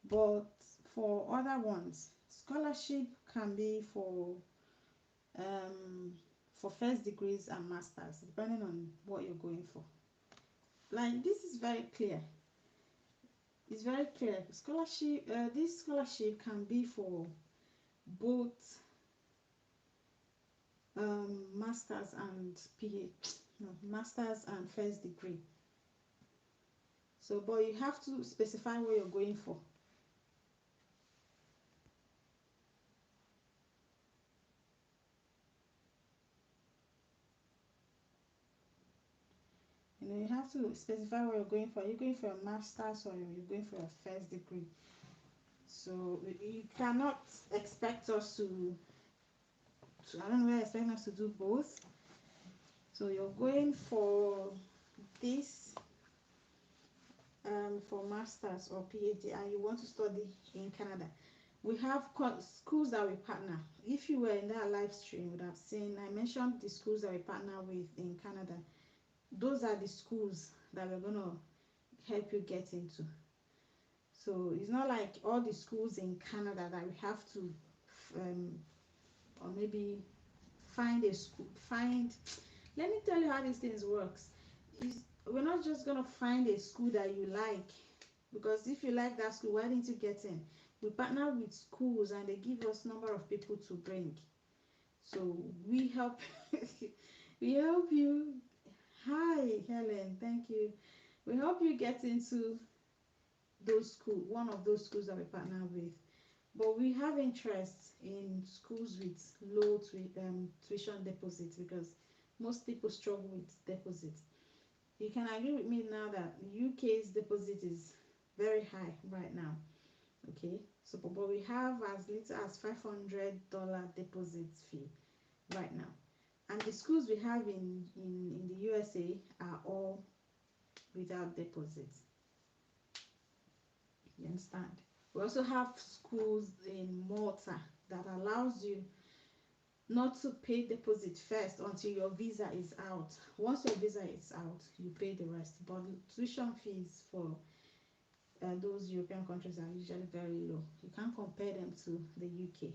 But for other ones, scholarship can be um, for first degrees and masters, depending on what you're going for. Like this is very clear. It's very clear. Scholarship. This scholarship can be for both masters and PhD, no, masters and first degree. So, but you have to specify what you're going for. You have to specify what you're going for. Are you going for a master's or you're going for a first degree? So you cannot expect us to I don't know, expect us to do both. So you're going for this for masters or PhD and you want to study in Canada. We have schools that we partner. If you were in that live stream, you would have seen I mentioned the schools that we partner with in Canada. Those are the schools that we're going to help you get into. So it's not like all the schools in Canada that we have to or maybe find a school, let me tell you how these things works. We're not just going to find a school that you like, because if you like that school, why didn't you get in? We partner with schools and they give us number of people to bring. So we help we help you. Hi Helen, thank you. We help you get into those schools, one of those schools that we partner with. But we have interest in schools with low tuition deposits, because most people struggle with deposits. You can agree with me now that UK's deposit is very high right now. Okay, so but we have as little as $500 deposit fee right now, and the schools we have in the USA are all without deposits. You understand? We also have schools in Malta that allows you not to pay deposit first until your visa is out. Once your visa is out, you pay the rest. But tuition fees for those European countries are usually very low. You can't compare them to the UK.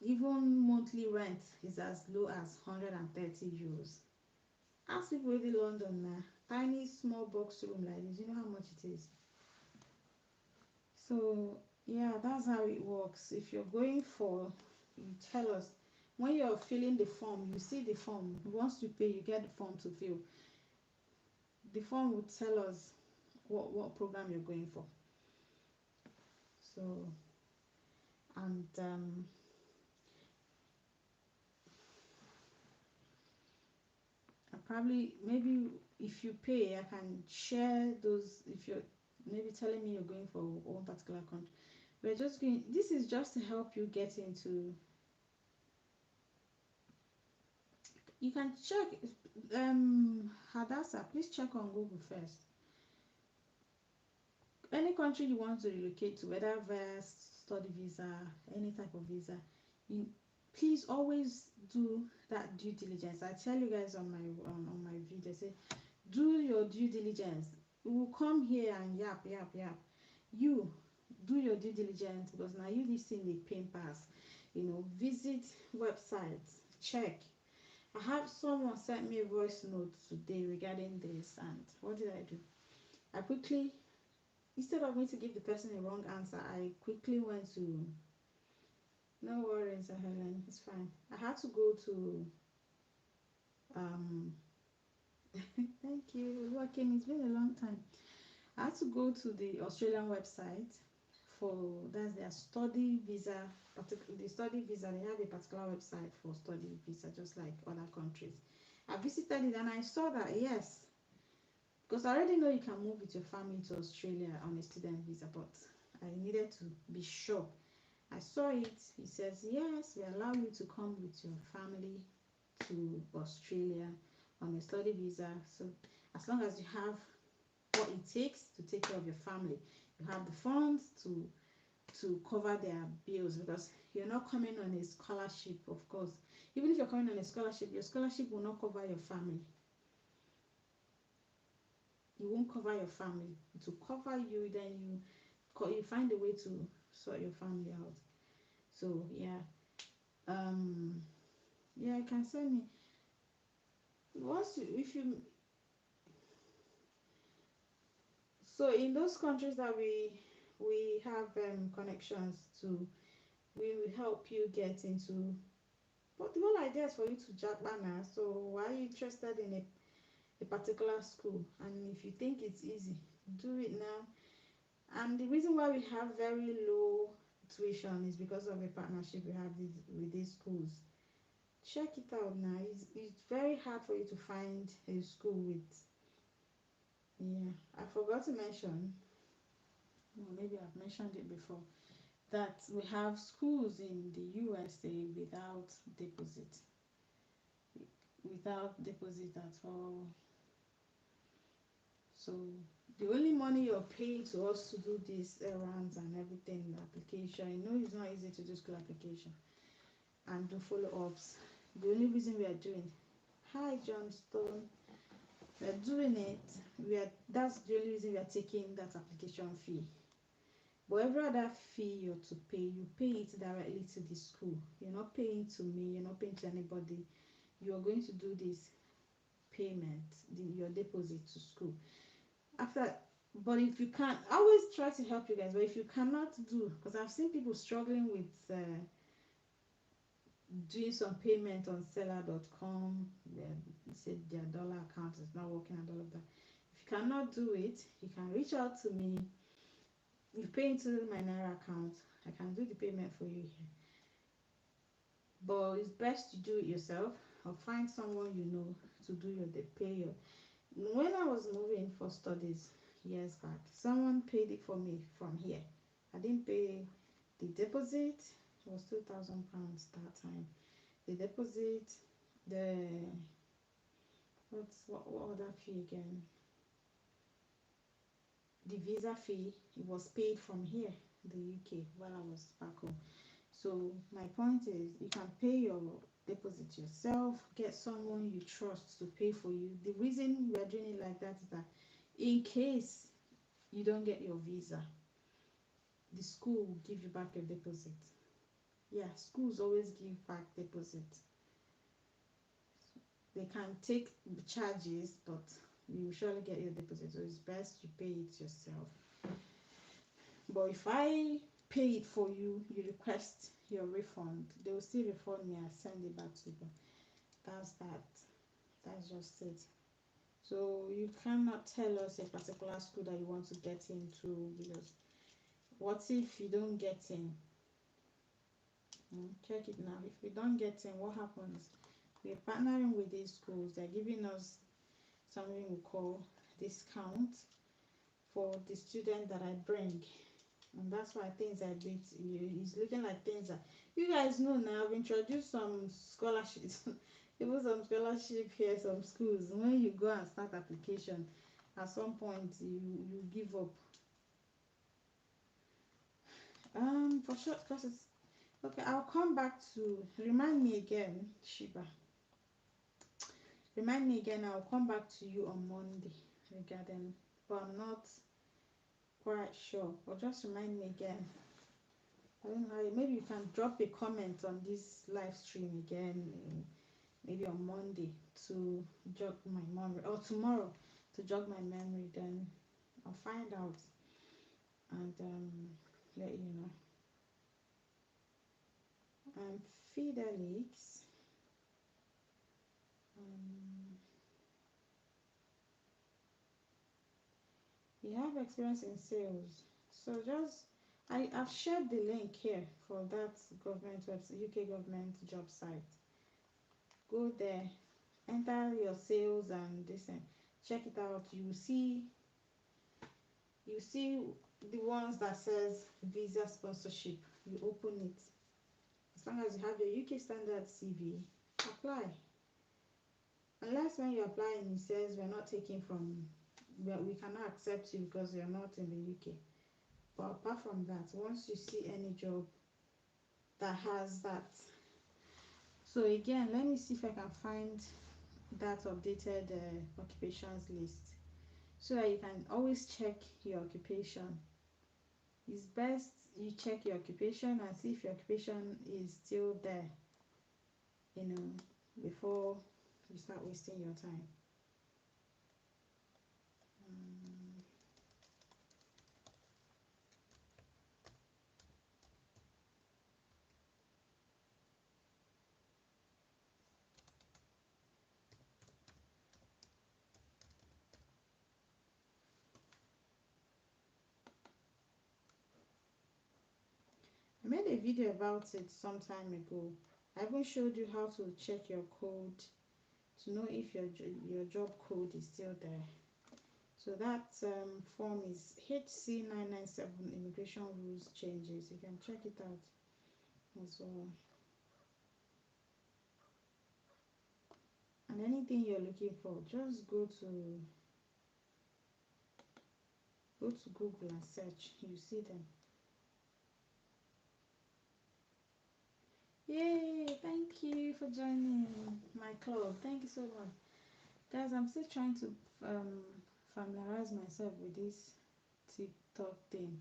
Even monthly rent is as low as €130. Ask people in London now, tiny small box room like this, you know how much it is. So yeah, that's how it works. If you're going for, you tell us when you're filling the form, you see the form. Once you pay, you get the form to fill. The form will tell us what program you're going for. So, and probably maybe if you pay, I can share those. If you're maybe telling me you're going for one particular country, we're just going. This is just to help you get into. You can check Hadassah. Please check on Google first. Any country you want to relocate to, whether via study visa, any type of visa, you please always do that due diligence. I tell you guys on my video, say do your due diligence. We will come here and yap. You do your due diligence, because now you listen the pain pass. Visit websites, check. I have someone sent me a voice note today regarding this, and what did I do? I quickly, instead of me to give the person a wrong answer, I quickly went to, no worries, Helen, it's fine. I had to go to, um, thank you, Joaquin, it's been a long time. I had to go to the Australian website for, that's their study visa, the study visa, they have a particular website for study visa, just like other countries. I visited it and I saw that, yes, because I already know you can move with your family to Australia on a student visa, but I needed to be sure. I saw it. It says, yes, we allow you to come with your family to Australia on a study visa. So as long as you have what it takes to take care of your family, you have the funds to cover their bills, because you're not coming on a scholarship, of course. Even if you're coming on a scholarship, your scholarship will not cover your family. It won't cover your family. It will cover you, then you find a way to sort your family out. So yeah, yeah, you can send me once you, if you, so in those countries that we have connections to, we will help you get into, but the whole idea is for you to Japan. So why are you interested in a particular school? And if you think it's easy, do it now. And the reason why we have very low tuition is because of a partnership we have with these schools. Check it out now. It's very hard for you to find a school with, yeah, I forgot to mention, well, maybe I've mentioned it before, that we have schools in the USA deposit without deposit at all. So the only money you're paying to us to do these errands and everything, application, you know, it's not easy to do school application and do follow-ups. The only reason we are doing, hi Johnstone, we are doing it, that's the only reason we are taking that application fee. But every other fee you're to pay, you pay it directly to the school. You're not paying to me, you're not paying to anybody. You are going to do this payment, your deposit to school. After, but if you can't, I always try to help you guys, but if you cannot do, because I've seen people struggling with doing some payment on seller.com, they said their dollar account is not working and all of that. If you cannot do it, you can reach out to me. You pay into my Naira account, I can do the payment for you here. But it's best to do it yourself or find someone you know to do your pay your. When I was moving for studies years back, someone paid it for me from here. I didn't pay the deposit. It was £2,000 that time. The deposit, the what other fee again? The visa fee. It was paid from here, the UK, while I was back home. So my point is, you can pay your deposit yourself, get someone you trust to pay for you. The reason we are doing it like that is that in case you don't get your visa, the school will give you back your deposit. Yeah, schools always give back deposit. They can take charges, but you will surely get your deposit. So it's best you pay it yourself. But if I pay it for you, you request your refund, they will still refund me and send it back to you. That's that. That's just it. So you cannot tell us a particular school that you want to get into, because what if you don't get in? Check it now. If we don't get in, what happens? We're partnering with these schools. They're giving us something we call discount for the student that I bring. And that's why things are a bit, it's looking like things are, you guys know now, I've introduced some scholarships, even some scholarship here, some schools. When you go and start application, at some point you give up. For short courses, okay, I'll come back to, remind me again, Shiba. Remind me again, I'll come back to you on Monday regarding, but I'm not quite sure. But just remind me again. I don't know, maybe you can drop a comment on this live stream again. maybe on Monday to jog my memory, or tomorrow to jog my memory, then I'll find out and let you know. Fidelix, um, you have experience in sales. So just I've shared the link here for that government website, UK government job site. Go there, enter your sales and this and check it out. You see the ones that says visa sponsorship. You open it. As long as you have your UK standard CV, apply. Unless when you apply and it says we're not taking from, we cannot accept you because you're not in the UK. But apart from that, once you see any job that has that, so again, let me see if I can find that updated occupations list so that you can always check your occupation. It's best you check your occupation and see if your occupation is still there, you know, before you start wasting your time. Um, I made a video about it some time ago. I even showed you how to check your code to know if your job code is still there. So that form is HC997 Immigration Rules Changes. You can check it out as well. And anything you're looking for, just go to Google and search. You see them. Yay! Thank you for joining my club. Thank you so much, guys. I'm still trying to familiarize myself with this TikTok thing.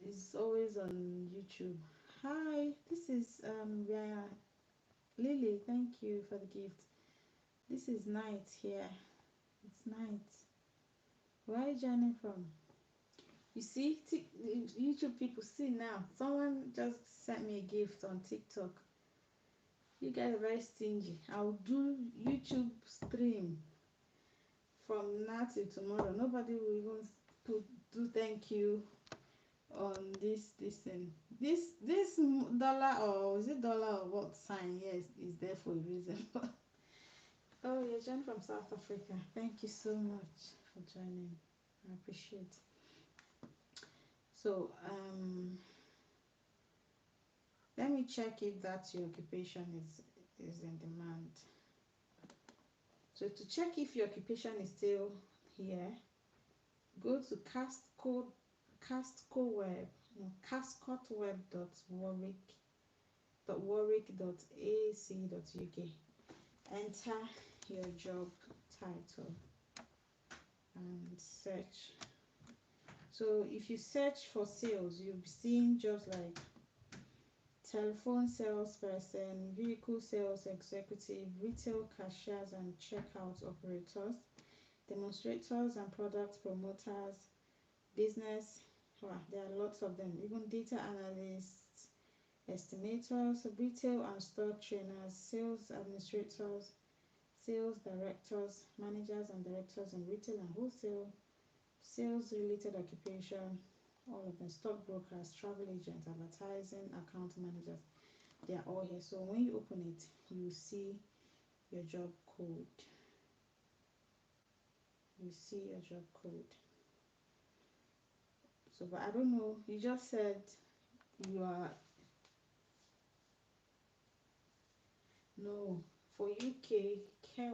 It's always on YouTube. Hi, this is yeah, Lily. Thank you for the gift. This is night here. It's night. Where are you joining from? You see, YouTube people, see now. Someone just sent me a gift on TikTok. You guys are very stingy. I'll do YouTube stream from now till tomorrow. Nobody will even do thank you on this thing. This dollar, or is it dollar or what sign? Yes, is there for a reason. Oh, you're joining from South Africa. Thank you so much for joining. I appreciate. So let me check if that your occupation is in demand. So to check if your occupation is still here, go to cascoteweb.warwick.ac.uk. Enter your job title and search. So if you search for sales, you'll be seeing jobs like telephone salesperson, vehicle sales executive, retail cashiers and checkout operators, demonstrators and product promoters, business, wow, there are lots of them, even data analysts, estimators, retail and store trainers, sales administrators, sales directors, managers and directors in retail and wholesale, sales related occupation, all of them, stockbrokers, travel agents, advertising, account managers, they are all here. So when you open it, you see your job code. You see your job code. So, but I don't know, you just said you are, no, for UK, care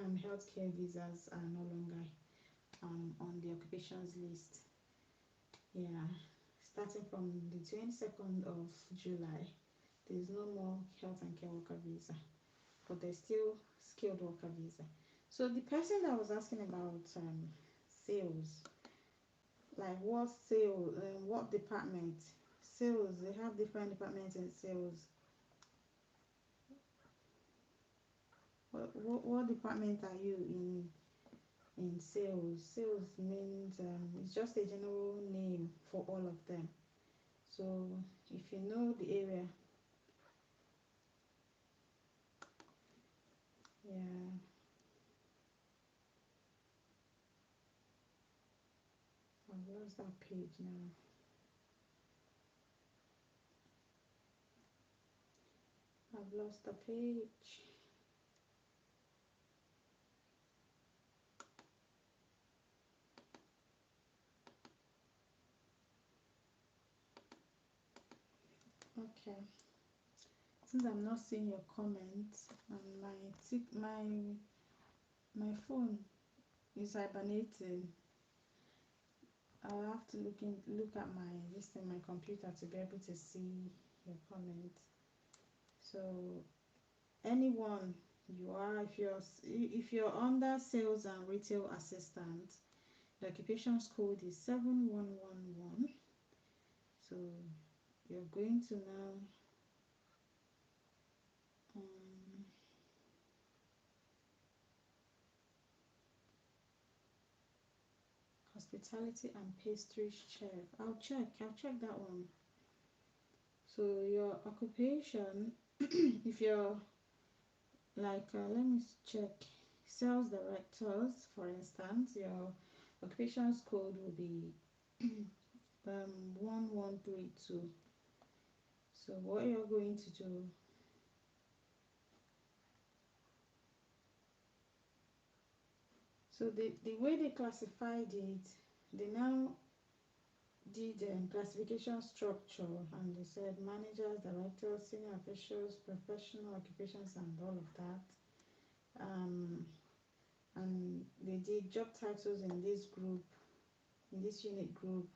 and healthcare visas are no longer on the occupations list. Yeah, starting from the 22nd of July, there is no more health and care worker visa, but there's still skilled worker visa. So the person that was asking about sales, like what sales, what department? Sales, they have different departments in sales. What department are you in sales? Sales means it's just a general name for all of them. So if you know the area, yeah, I've lost that page now. I've lost the page. Okay. Since I'm not seeing your comments and my phone is hibernating, I'll have to look at my computer to be able to see your comments. So anyone you are, if you're under sales and retail assistant, the occupations code is 7111. So you're going to now um, hospitality and pastry chef. I'll check that one. So your occupation, if you're like let me check, sales directors for instance, your occupations code will be 1132. So what you're going to do, so the way they classified it, they now did classification structure, and they said managers, directors, senior officials, professional occupations, and all of that. And they did job titles in this group, in this unit group.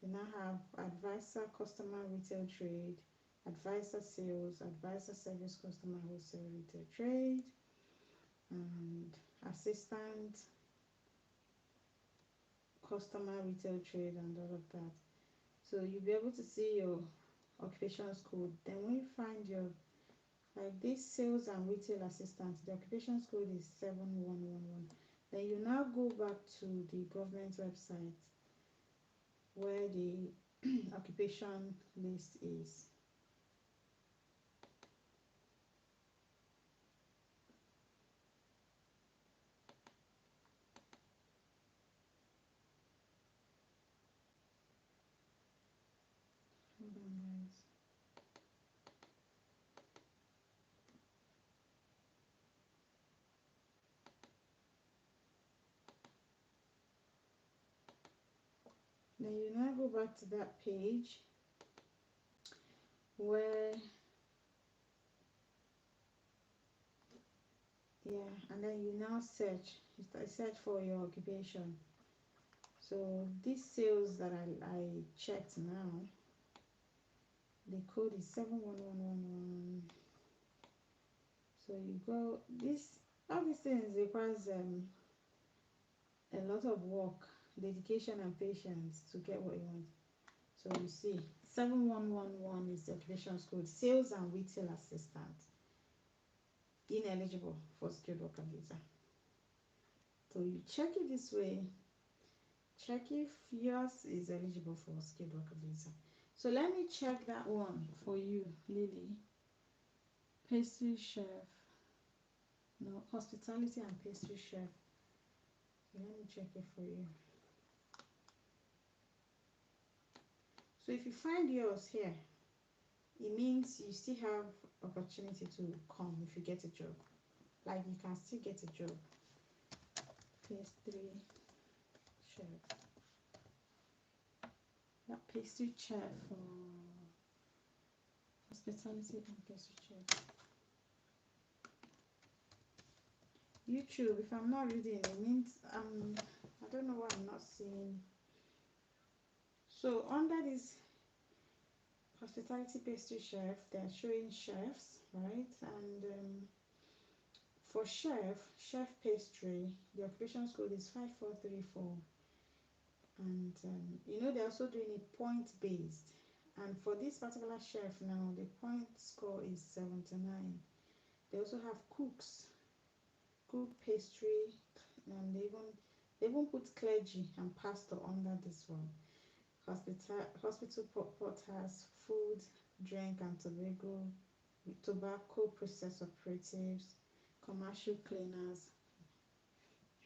They now have advisor, customer retail trade, advisor sales, advisor service, customer wholesale retail trade, and assistant, customer retail trade, and all of that. So you'll be able to see your occupations code. Then when you find your, like this sales and retail assistant, the occupations code is 7111. Then you now go back to the government website where the occupation list is. Hold on, guys. Then you now go back to that page where, yeah, and then you now search. You search for your occupation. So these sales that I checked now, the code is 71111. So you go, all these things requires a lot of work, dedication, and patience to get what you want. So you see, 7111 is the occupations code, sales and retail assistant, ineligible for skilled worker visa. So you check it this way, check if yours is eligible for skilled worker visa. So let me check that one for you, Lily. Pastry chef, no, hospitality and pastry chef. So let me check it for you. So if you find yours here, it means you still have opportunity to come if you get a job. Like you can still get a job. Pastry chef. That pastry chef for hospitality and pastry chef. YouTube, if I'm not reading, it means I don't know why I'm not seeing. So under this hospitality pastry chef, they're showing chefs, right? And for chef pastry, the occupations code is 5434. And they're also doing it point based. And for this particular chef now, the point score is 79. They also have cooks. cook pastry, and they even put clergy and pastor under this one. Hospital porters, food, drink, and tobacco process operatives, commercial cleaners,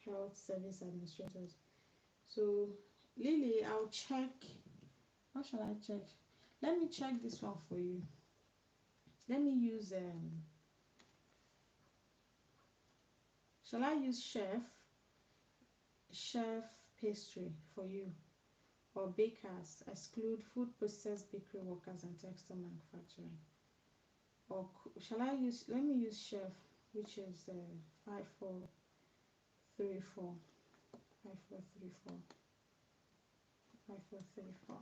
health service administrators. So, Lily, I'll check. What shall I check? Let me check this one for you. Let me use shall I use chef pastry for you, or bakers? Exclude food process bakery workers and textile manufacturing. Or shall I use? Let me use chef, which is 5434 5434 5434.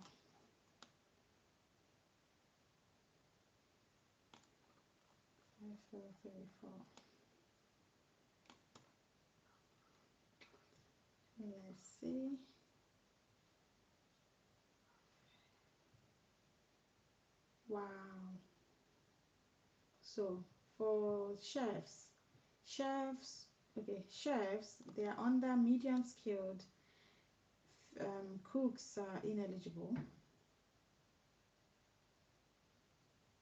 Let's see. Wow. So for chefs, they are under medium skilled. Cooks are ineligible,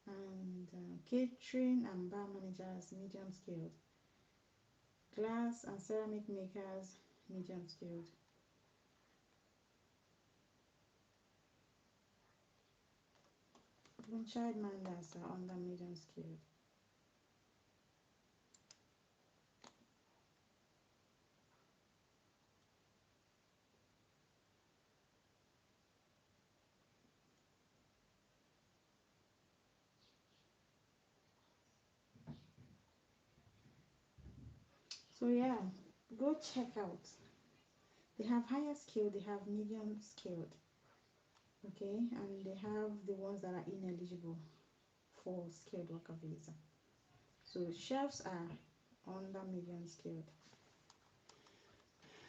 and catering and bar managers medium skilled. Glass and ceramic makers medium skilled. Even childminders are under medium skilled. So yeah, go check out. They have higher skilled, they have medium skilled, okay, and they have the ones that are ineligible for skilled worker visa. So chefs are under medium skilled.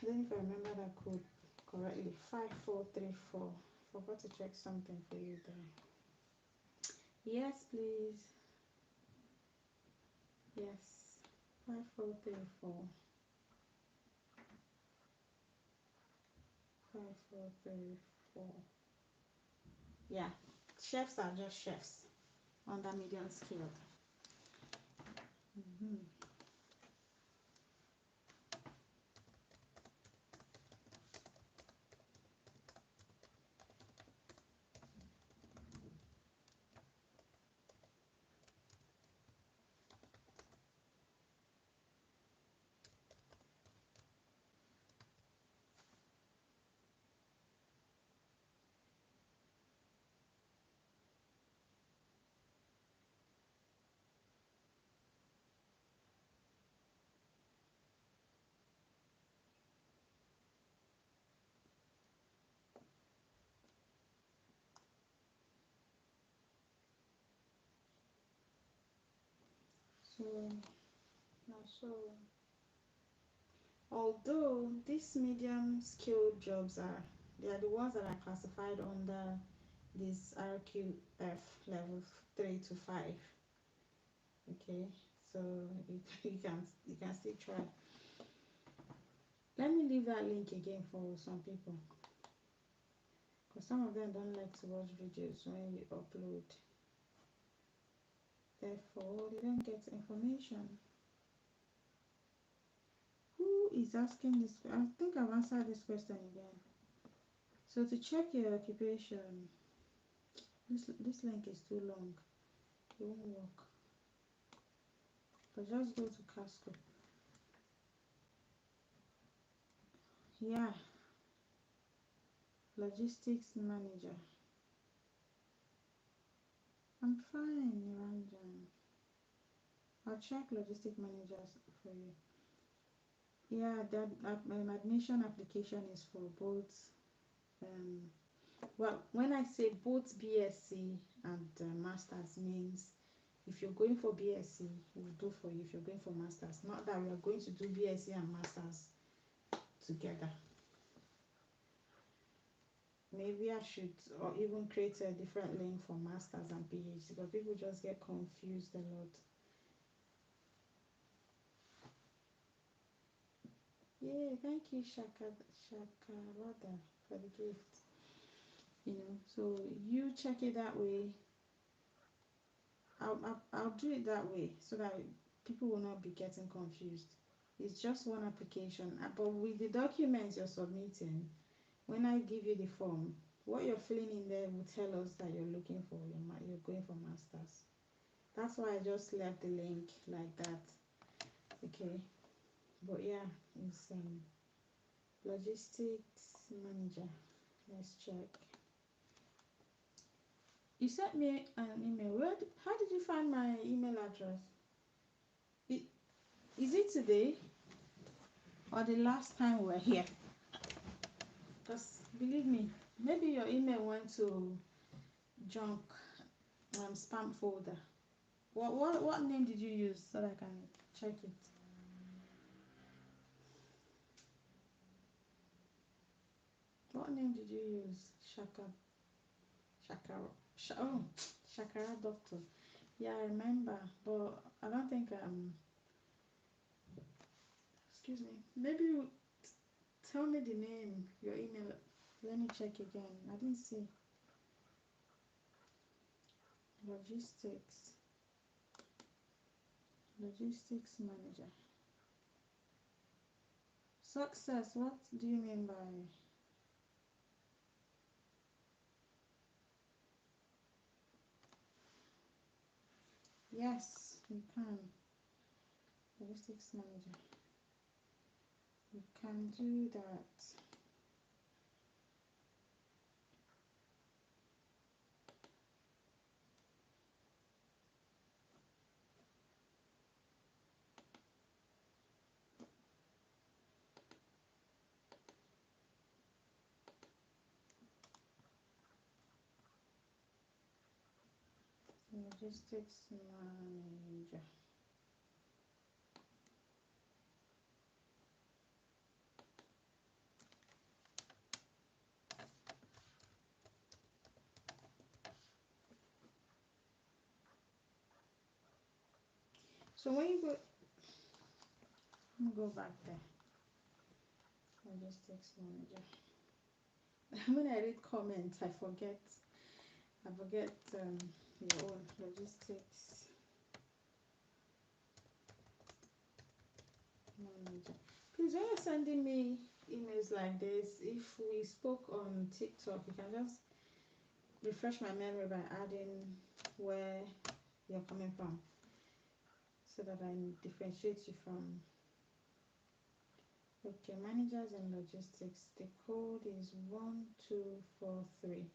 I don't know if I remember that code correctly. 5434. Forgot to check something for you there. Yes, please. Yes. 5434. 5434. Yeah. Chefs are just chefs under medium skilled. Mm-hmm. So, now so although these medium skilled jobs they are the ones that are classified under this RQF level 3 to 5. Okay, so you can still try. Let me leave that link again for some people, because some of them don't like to watch videos when you upload, therefore they don't get information. Who is asking this? I think I've answered this question again. So to check your occupation, this link is too long, it won't work, but just go to Casco. Yeah, logistics manager. I'm fine, Niranjan. I'll check logistic managers for you. Yeah, that admission application is for both. Well, when I say both BSc and masters, means if you're going for BSc, we'll do for you. If you're going for masters, not that we are going to do BSc and masters together. Maybe I should, or even create a different link for masters and PhD, because people just get confused a lot. Yeah, thank you, Shakarada, for the gift. So you check it that way. I'll do it that way so that people will not be getting confused. It's just one application, but with the documents you're submitting, when I give you the form, what you're filling in there will tell us that you're looking for you're going for masters. That's why I just left the link like that. Okay, but yeah, it's logistics manager. Let's check. You sent me an email. How did you find my email address? It, is it today or the last time we were here? Because believe me, maybe your email went to junk spam folder. What name did you use so that I can check it? What name did you use? Shakara. Oh, Shakara Doctor. Yeah, I remember, but I don't think Excuse me. Maybe you tell me the name, your email. Let me check again. I didn't see. Logistics. Logistics manager. Success. What do you mean by? Yes, we can. Logistics manager. We can do that. Logistics manager. So when you go, let me go back there. Logistics manager. When I read comments, I forget. I forget your own logistics manager. Please, when you're sending me emails like this, if we spoke on TikTok, you can just refresh my memory by adding where you're coming from so that I differentiate you from. Okay, managers and logistics. The code is 1243.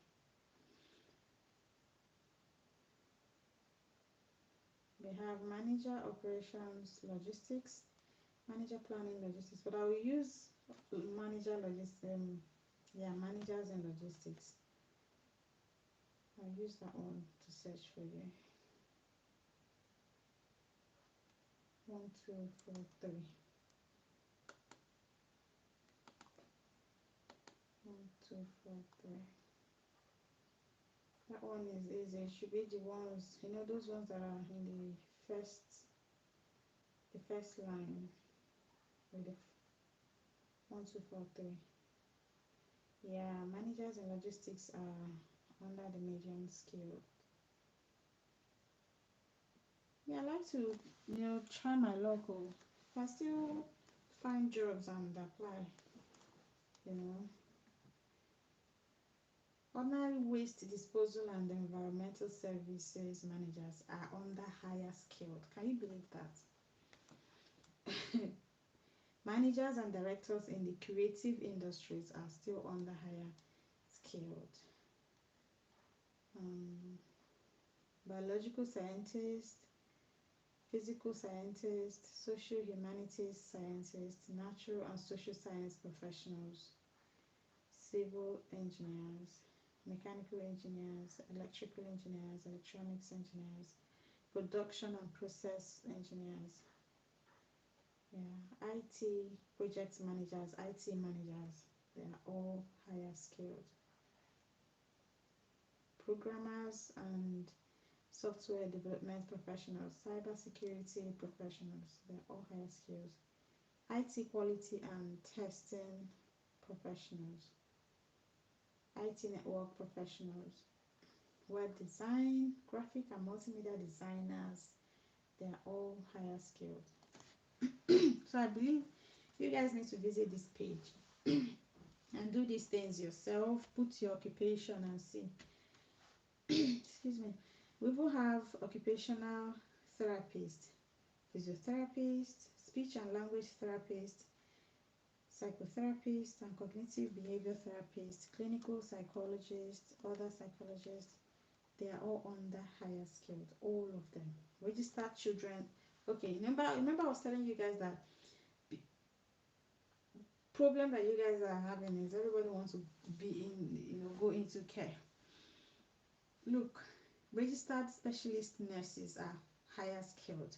We have manager operations logistics, manager planning logistics, but I will use manager logistics. Yeah, managers and logistics. I'll use that one to search for you. 1243. 1243. That one is easy. It should be the ones, those ones that are in the first line with the 1243. Yeah, managers and logistics are under the medium scale. Yeah, I like to, try my luck. If I still find jobs and apply, you know. Ordinary waste disposal and environmental services managers are under higher skilled. Can you believe that? Managers and directors in the creative industries are still under higher skilled. Biological scientists, physical scientists, social humanities scientists, natural and social science professionals, civil engineers, mechanical engineers, electrical engineers, electronics engineers, production and process engineers, yeah, IT project managers, IT managers, they are all higher skilled. Programmers and software development professionals, cybersecurity professionals, they're all higher skills. IT quality and testing professionals, IT network professionals, web design, graphic and multimedia designers, they are all higher skilled. So I believe you guys need to visit this page and do these things yourself. Put your occupation and see. Excuse me. We will have occupational therapist, physiotherapist, speech and language therapist, psychotherapist and cognitive behavior therapist, clinical psychologist, other psychologists. They are all under higher skilled, all of them. Registered children. Okay, remember I was telling you guys that problem that you guys are having is everybody wants to be in, go into care. Look, registered specialist nurses are higher skilled.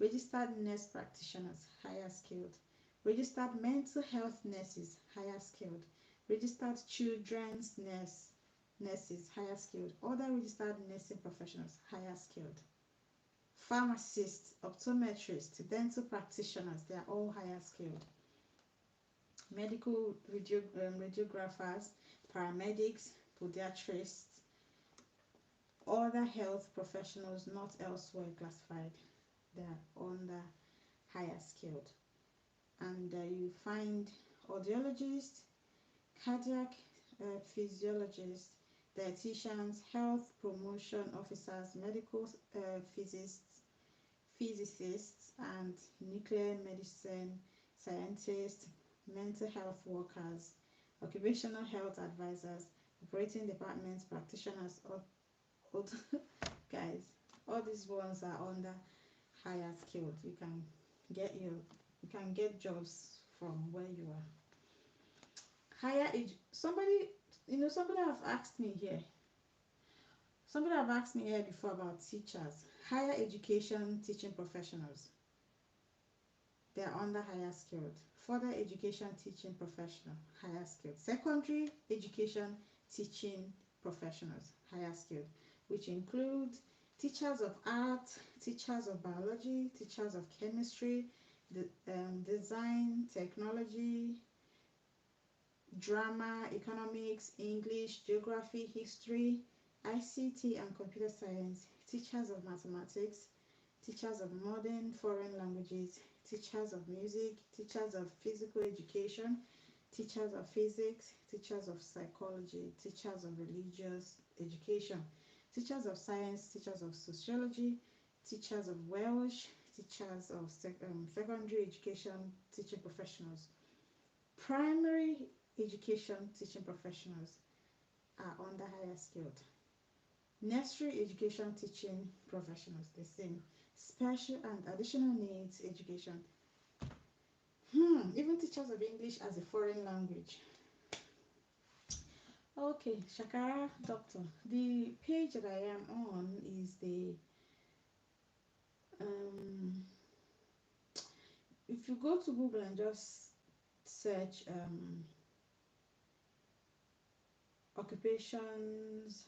Registered nurse practitioners, higher skilled. Registered mental health nurses, higher skilled. Registered children's nurses, higher skilled. Other registered nursing professionals, higher skilled. Pharmacists, optometrists, dental practitioners, they are all higher skilled. Medical radiographers, paramedics, podiatrists, other health professionals not elsewhere classified, they are under higher skilled. And you find audiologists, cardiac physiologists, dietitians, health promotion officers, medical physicists, and nuclear medicine scientists, mental health workers, occupational health advisors, operating departments, practitioners, all guys, all these ones are under higher skilled. You can get jobs from where you are. Higher age. Somebody have asked me here. Somebody have asked me here before about teachers. Higher education teaching professionals. They are under higher skilled. Further education teaching professional, higher skilled. Secondary education teaching professionals, higher skilled, which include teachers of art, teachers of biology, teachers of chemistry, design, technology, drama, economics, English, geography, history, ICT and computer science, teachers of mathematics, teachers of modern foreign languages, teachers of music, teachers of physical education, teachers of physics, teachers of psychology, teachers of religious education, teachers of science, teachers of sociology, teachers of Welsh, teachers of secondary education teaching professionals. Primary education teaching professionals are under higher skilled. Nursery education teaching professionals, the same. Special and additional needs education. Even teachers of English as a foreign language. Okay, Shakara Doctor. The page that I am on is the if you go to Google and just search occupations,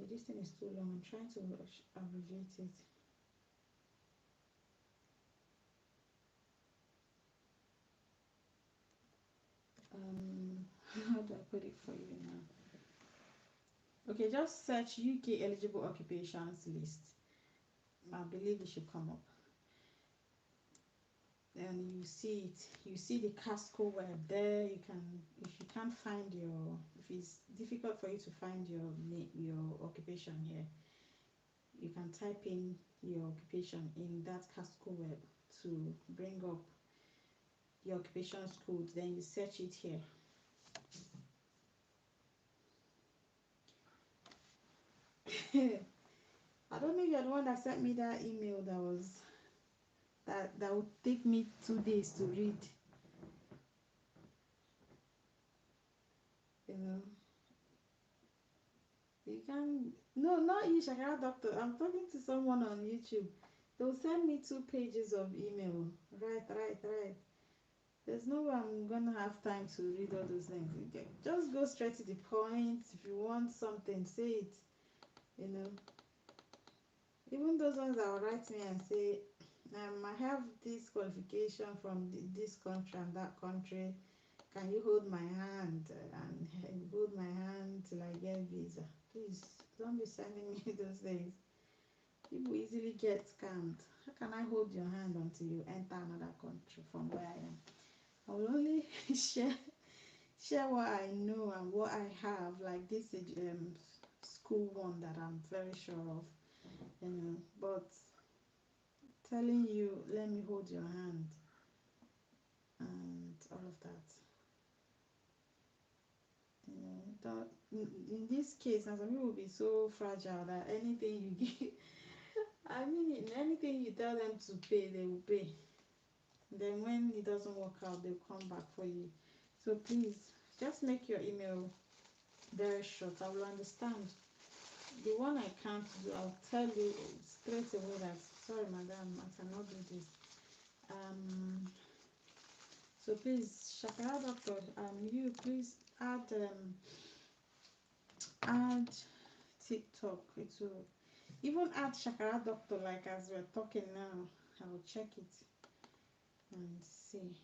this thing is too long. I'm trying to abbreviate it. How do I put it for you now? Okay, just search UK eligible occupations list. I believe it should come up. And you see it. You see the Casco web there. You can, if you can't find if it's difficult for you to find your occupation here, you can type in your occupation in that Casco web to bring up your occupation's code. Then you search it here. I don't know if you're the one that sent me that email that would take me 2 days to read. You can, no, not you, Shakara Doctor. I'm talking to someone on YouTube. They'll send me 2 pages of email. Right. There's no way I'm gonna have time to read all those things. Okay. Just go straight to the point. If you want something, say it. Even those ones that will write me and say, I have this qualification from this country and that country. Can you hold my hand and hold my hand till I get visa? Please don't be sending me those things. People easily get scammed. How can I hold your hand until you enter another country from where I am? I will only share what I know and what I have, like this school one that I'm very sure of, But telling you, let me hold your hand and all of that, That in this case, now some people will be so fragile that anything you give, I mean, in anything you tell them to pay, they will pay. Then when it doesn't work out, they'll come back for you. So please, just make your email very short. I will understand. The one I can't do, I'll tell you straight away that sorry, madam, I cannot do this. So please, Shakara Doctor, you please add TikTok. It will even add Shakara Doctor, like as we're talking now. I will check it and see.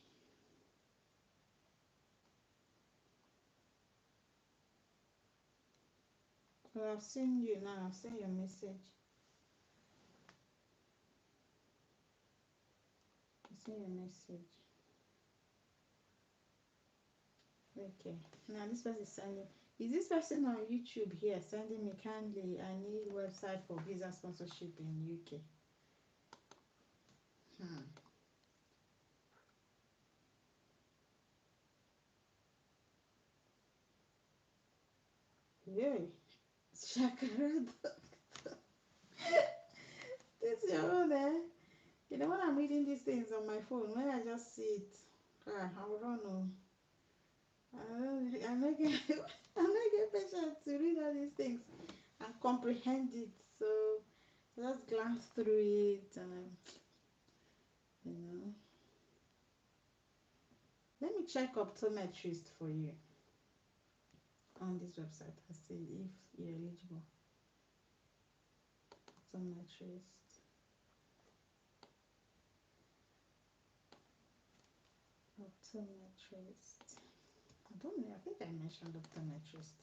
So I've seen you now. I've seen your message. I've seen your message. Okay. Now this person is sending. Is this person on YouTube here sending me kindly? I need website for visa sponsorship in UK. Yay. Shakara. This is your own, eh? When I'm reading these things on my phone, when I just see it, I don't know. I'm not get, I'm not get patience to read all these things and comprehend it. So just glance through it and you know. Let me check optometrist for you on this website and see if you're eligible. Optometrist. Optometrist. I don't know. I think I mentioned optometrist.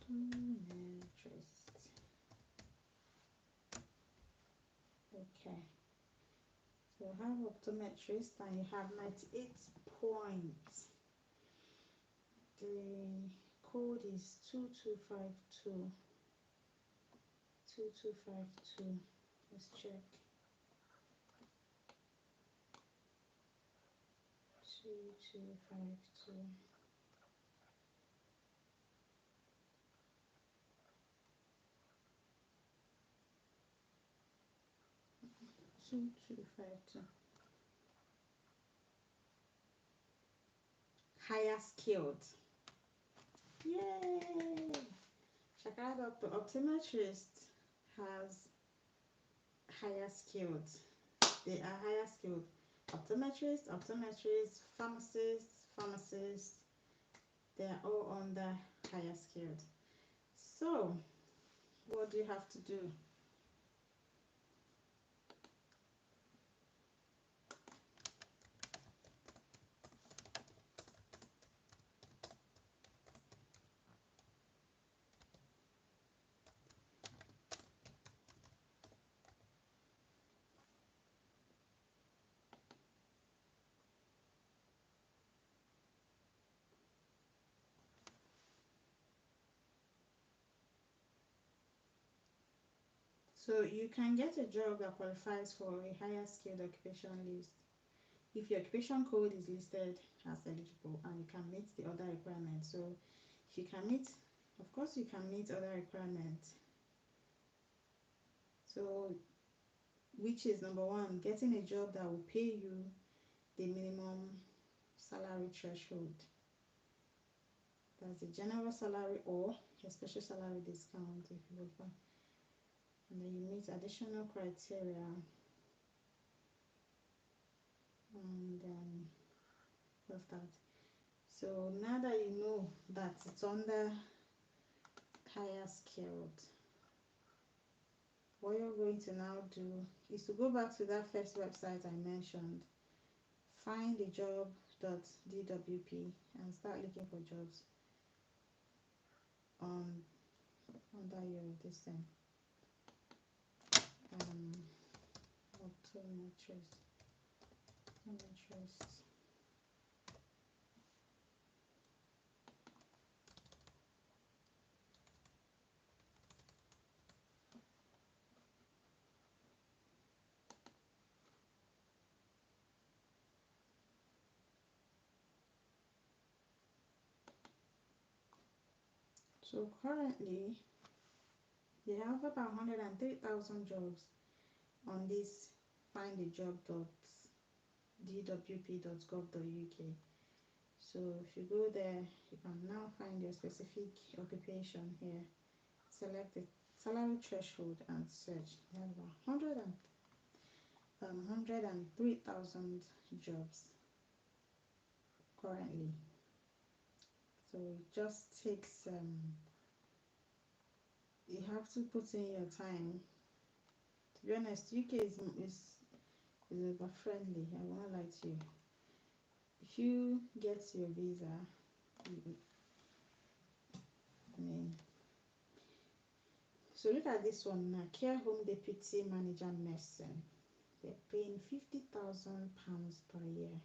Optometrist. Okay. So you have optometrist and you have 98 points. The code is 2252. 2252. Let's check. 2252. 2252. Higher skilled. Yay! Shakara Doctor Optometrist has higher skilled. They are higher skilled. Optometrists, pharmacists, they are all under higher skilled. So, what do you have to do? So you can get a job that qualifies for a higher skilled occupation list if your occupation code is listed as eligible and you can meet the other requirements. So if you can meet, of course you can meet other requirements. So which is number one, getting a job that will pay you the minimum salary threshold. That's the general salary or a special salary discount if you will. And then you meet additional criteria and what's that? So now that you know that it's under higher skilled, what you're going to now do is to go back to that first website I mentioned, findajob.dwp, and start looking for jobs on under your this thing. Um, optometrist. Optometrist. So currently, they have about 103,000 jobs on this findajob.dwp.gov.uk. So if you go there, you can now find your specific occupation here, select the salary threshold and search. They have about 103,000 jobs currently. So it just takes, you have to put in your time. To be honest, UK is over friendly. I won't lie to you. If you get your visa, I mean, so look at this one now. Care home deputy manager nursing. They're paying £50,000 per year.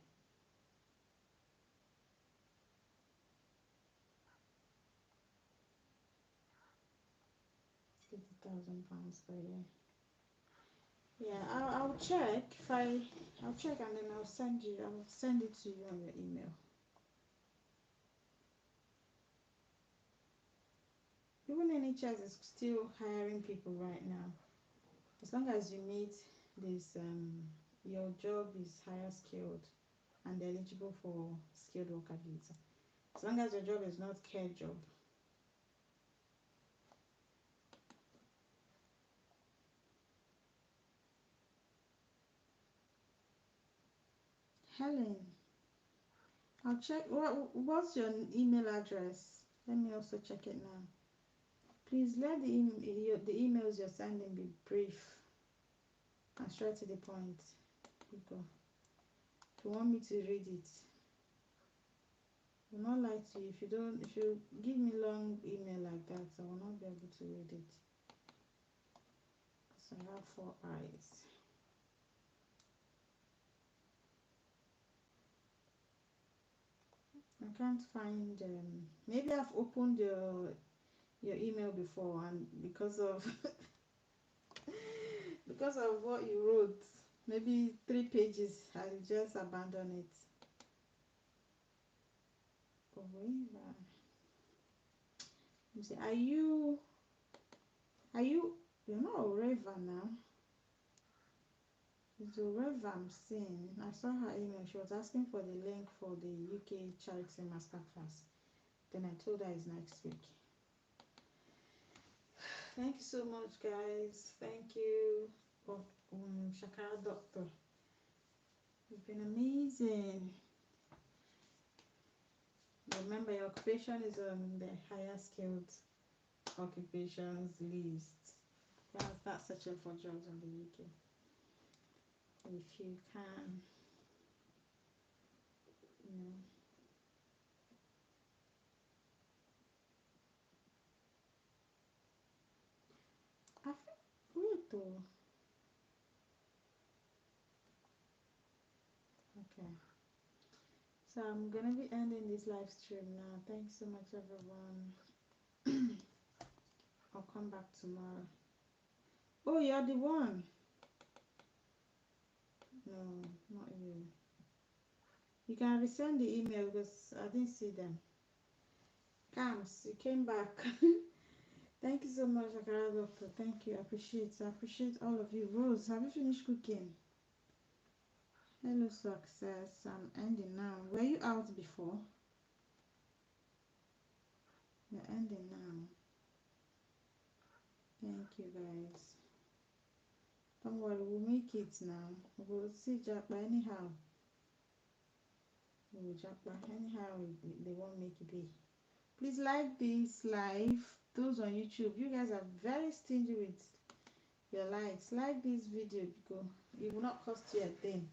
£50,000 per year. Yeah, I'll check if I'll check and then I'll send it to you on your email. Even NHS is still hiring people right now. As long as you meet this, your job is higher skilled and eligible for skilled worker visa. As long as your job is not care job. Helen, I'll check. What's your email address? Let me also check it now. Please let the emails you're sending be brief and straight to the point. People, if you want me to read it, I will not lie to you. If you give me long email like that, I will not be able to read it. So I have 4 eyes. I can't find. Maybe I've opened your email before, and because of because of what you wrote, maybe 3 pages, I'll just abandon it. Oh, you say, you're not a raver now. It's a raver I'm seeing. I saw her email. She was asking for the link for the UK charity masterclass. Then I told her it's next week. Thank you so much, guys. Thank you, Shakara Doctor. It's been amazing. Remember, your occupation is on the higher skilled occupations list. You can start searching for jobs in the UK if you can. You know. I feel weird though. Okay. So I'm gonna be ending this live stream now. Thanks so much, everyone. I'll come back tomorrow. Oh, you're the one. No, not you. You can resend the email because I didn't see them. Cams, you came back. Thank you so much, Akara Doctor. Thank you. I appreciate all of you. Rose, have you finished cooking? Hello, success. I'm ending now. Were you out before? You're ending now. Thank you, guys. Don't worry, we'll make it now. We'll see Jackpa anyhow. We'll Jackpa anyhow. They won't make it be. Please like this live. Those on YouTube, you guys are very stingy with your likes. Like this video because it will not cost you a thing.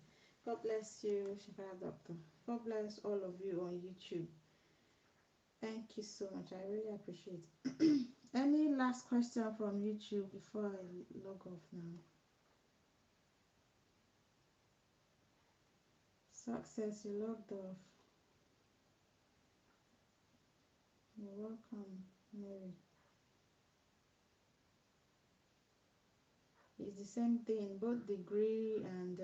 God bless you, Shakara Doctor. God bless all of you on YouTube. Thank you so much. I really appreciate it. Any last question from YouTube before I log off now? Success, you logged off. You're welcome, Mary. It's the same thing, both degree and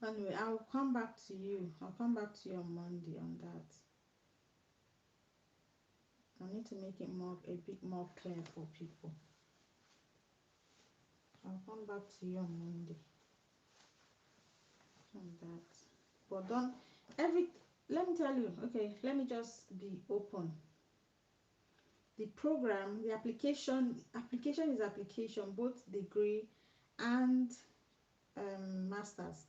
anyway, I'll come back to you. I'll come back to you on Monday on that. I need to make it a bit more clear for people. I'll come back to you on Monday on that. But don't let me tell you, okay, let me just be open. The program, the application is application, both degree and masters.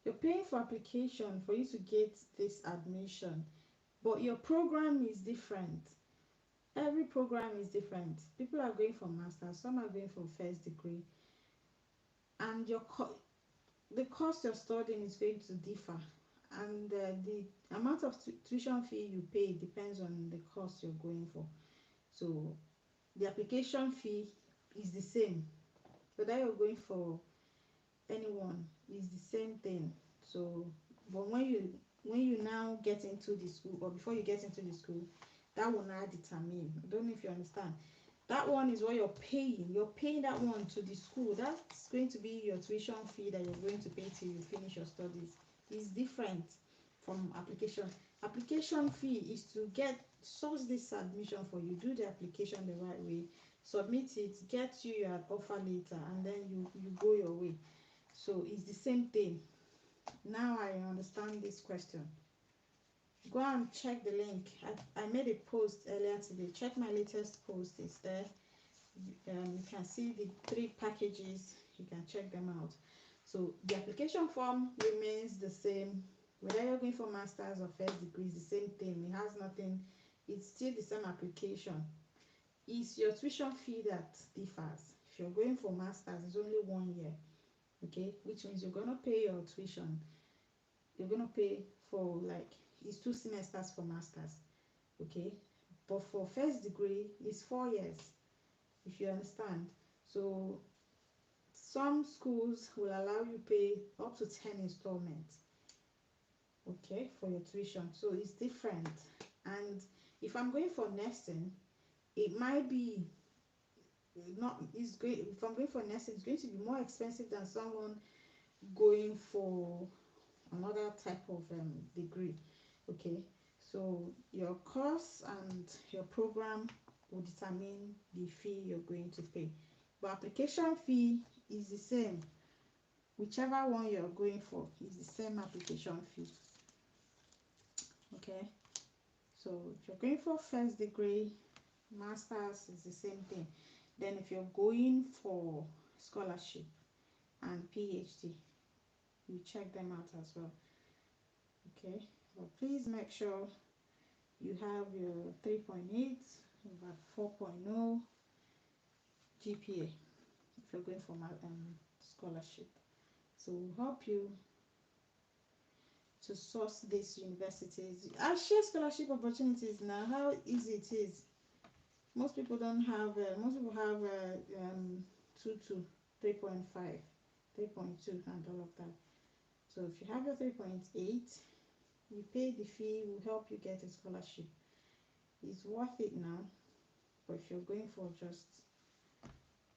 You're paying for application for you to get this admission, but your program is different. Every program is different. People are going for masters, some are going for first degree, and the cost you're studying is going to differ, and the amount of tuition fee you pay depends on the course you're going for. So the application fee is the same, whether you're going for anyone, is the same thing. So but when you now get into the school, or before you get into the school, that will now determine. I don't know if you understand. That one is what you're paying. You're paying that one to the school. That's going to be your tuition fee that you're going to pay till you finish your studies. It's different from application. Application fee is to source this admission for you, do the application the right way, submit it, get you your offer letter, and then you go your way. So it's the same thing. Now I understand this question. Go and check the link. I made a post earlier today. Check my latest post. It's there. You can see the 3 packages. You can check them out. So the application form remains the same. Whether you're going for master's or first degree, it's the same thing. It has nothing. It's still the same application. It's your tuition fee that differs. If you're going for master's, it's only 1 year. Okay, which means you're going to pay your tuition. You're going to pay for it's 2 semesters for masters. Okay, but for first degree it's 4 years, if you understand. So some schools will allow you pay up to 10 installments, okay, for your tuition. So it's different. And if I'm going for nursing, it might be not it's great. If I'm going for nursing, it's going to be more expensive than someone going for another type of degree. Okay, so your course and your program will determine the fee you're going to pay, but application fee is the same. Whichever one you're going for is the same application fee. Okay, so if you're going for first degree, masters is the same thing. Then if you're going for scholarship and PhD, you check them out as well. Okay, but please make sure you have your 3.8 about 4.0 GPA if you're going for scholarship. So we'll help you to source these universities. I share scholarship opportunities now, how easy it is. Most people don't have, most people have 2.2, 3.5, 3.2 and all of that. So if you have your 3.8, you pay the fee, will help you get a scholarship. It's worth it now. But if you're going for just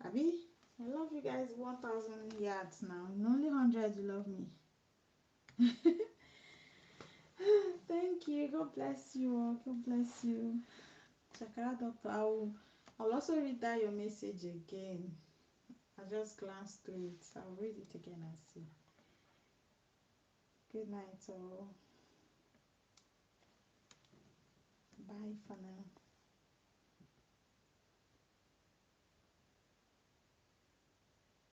Abby, I love you guys 1,000 yards now. In only 100 you love me. Thank you. God bless you all. God bless you. Chakra Doctor. I'll also read that your message again. I just glanced through it. I'll read it again and see. Good night all. Bye for now.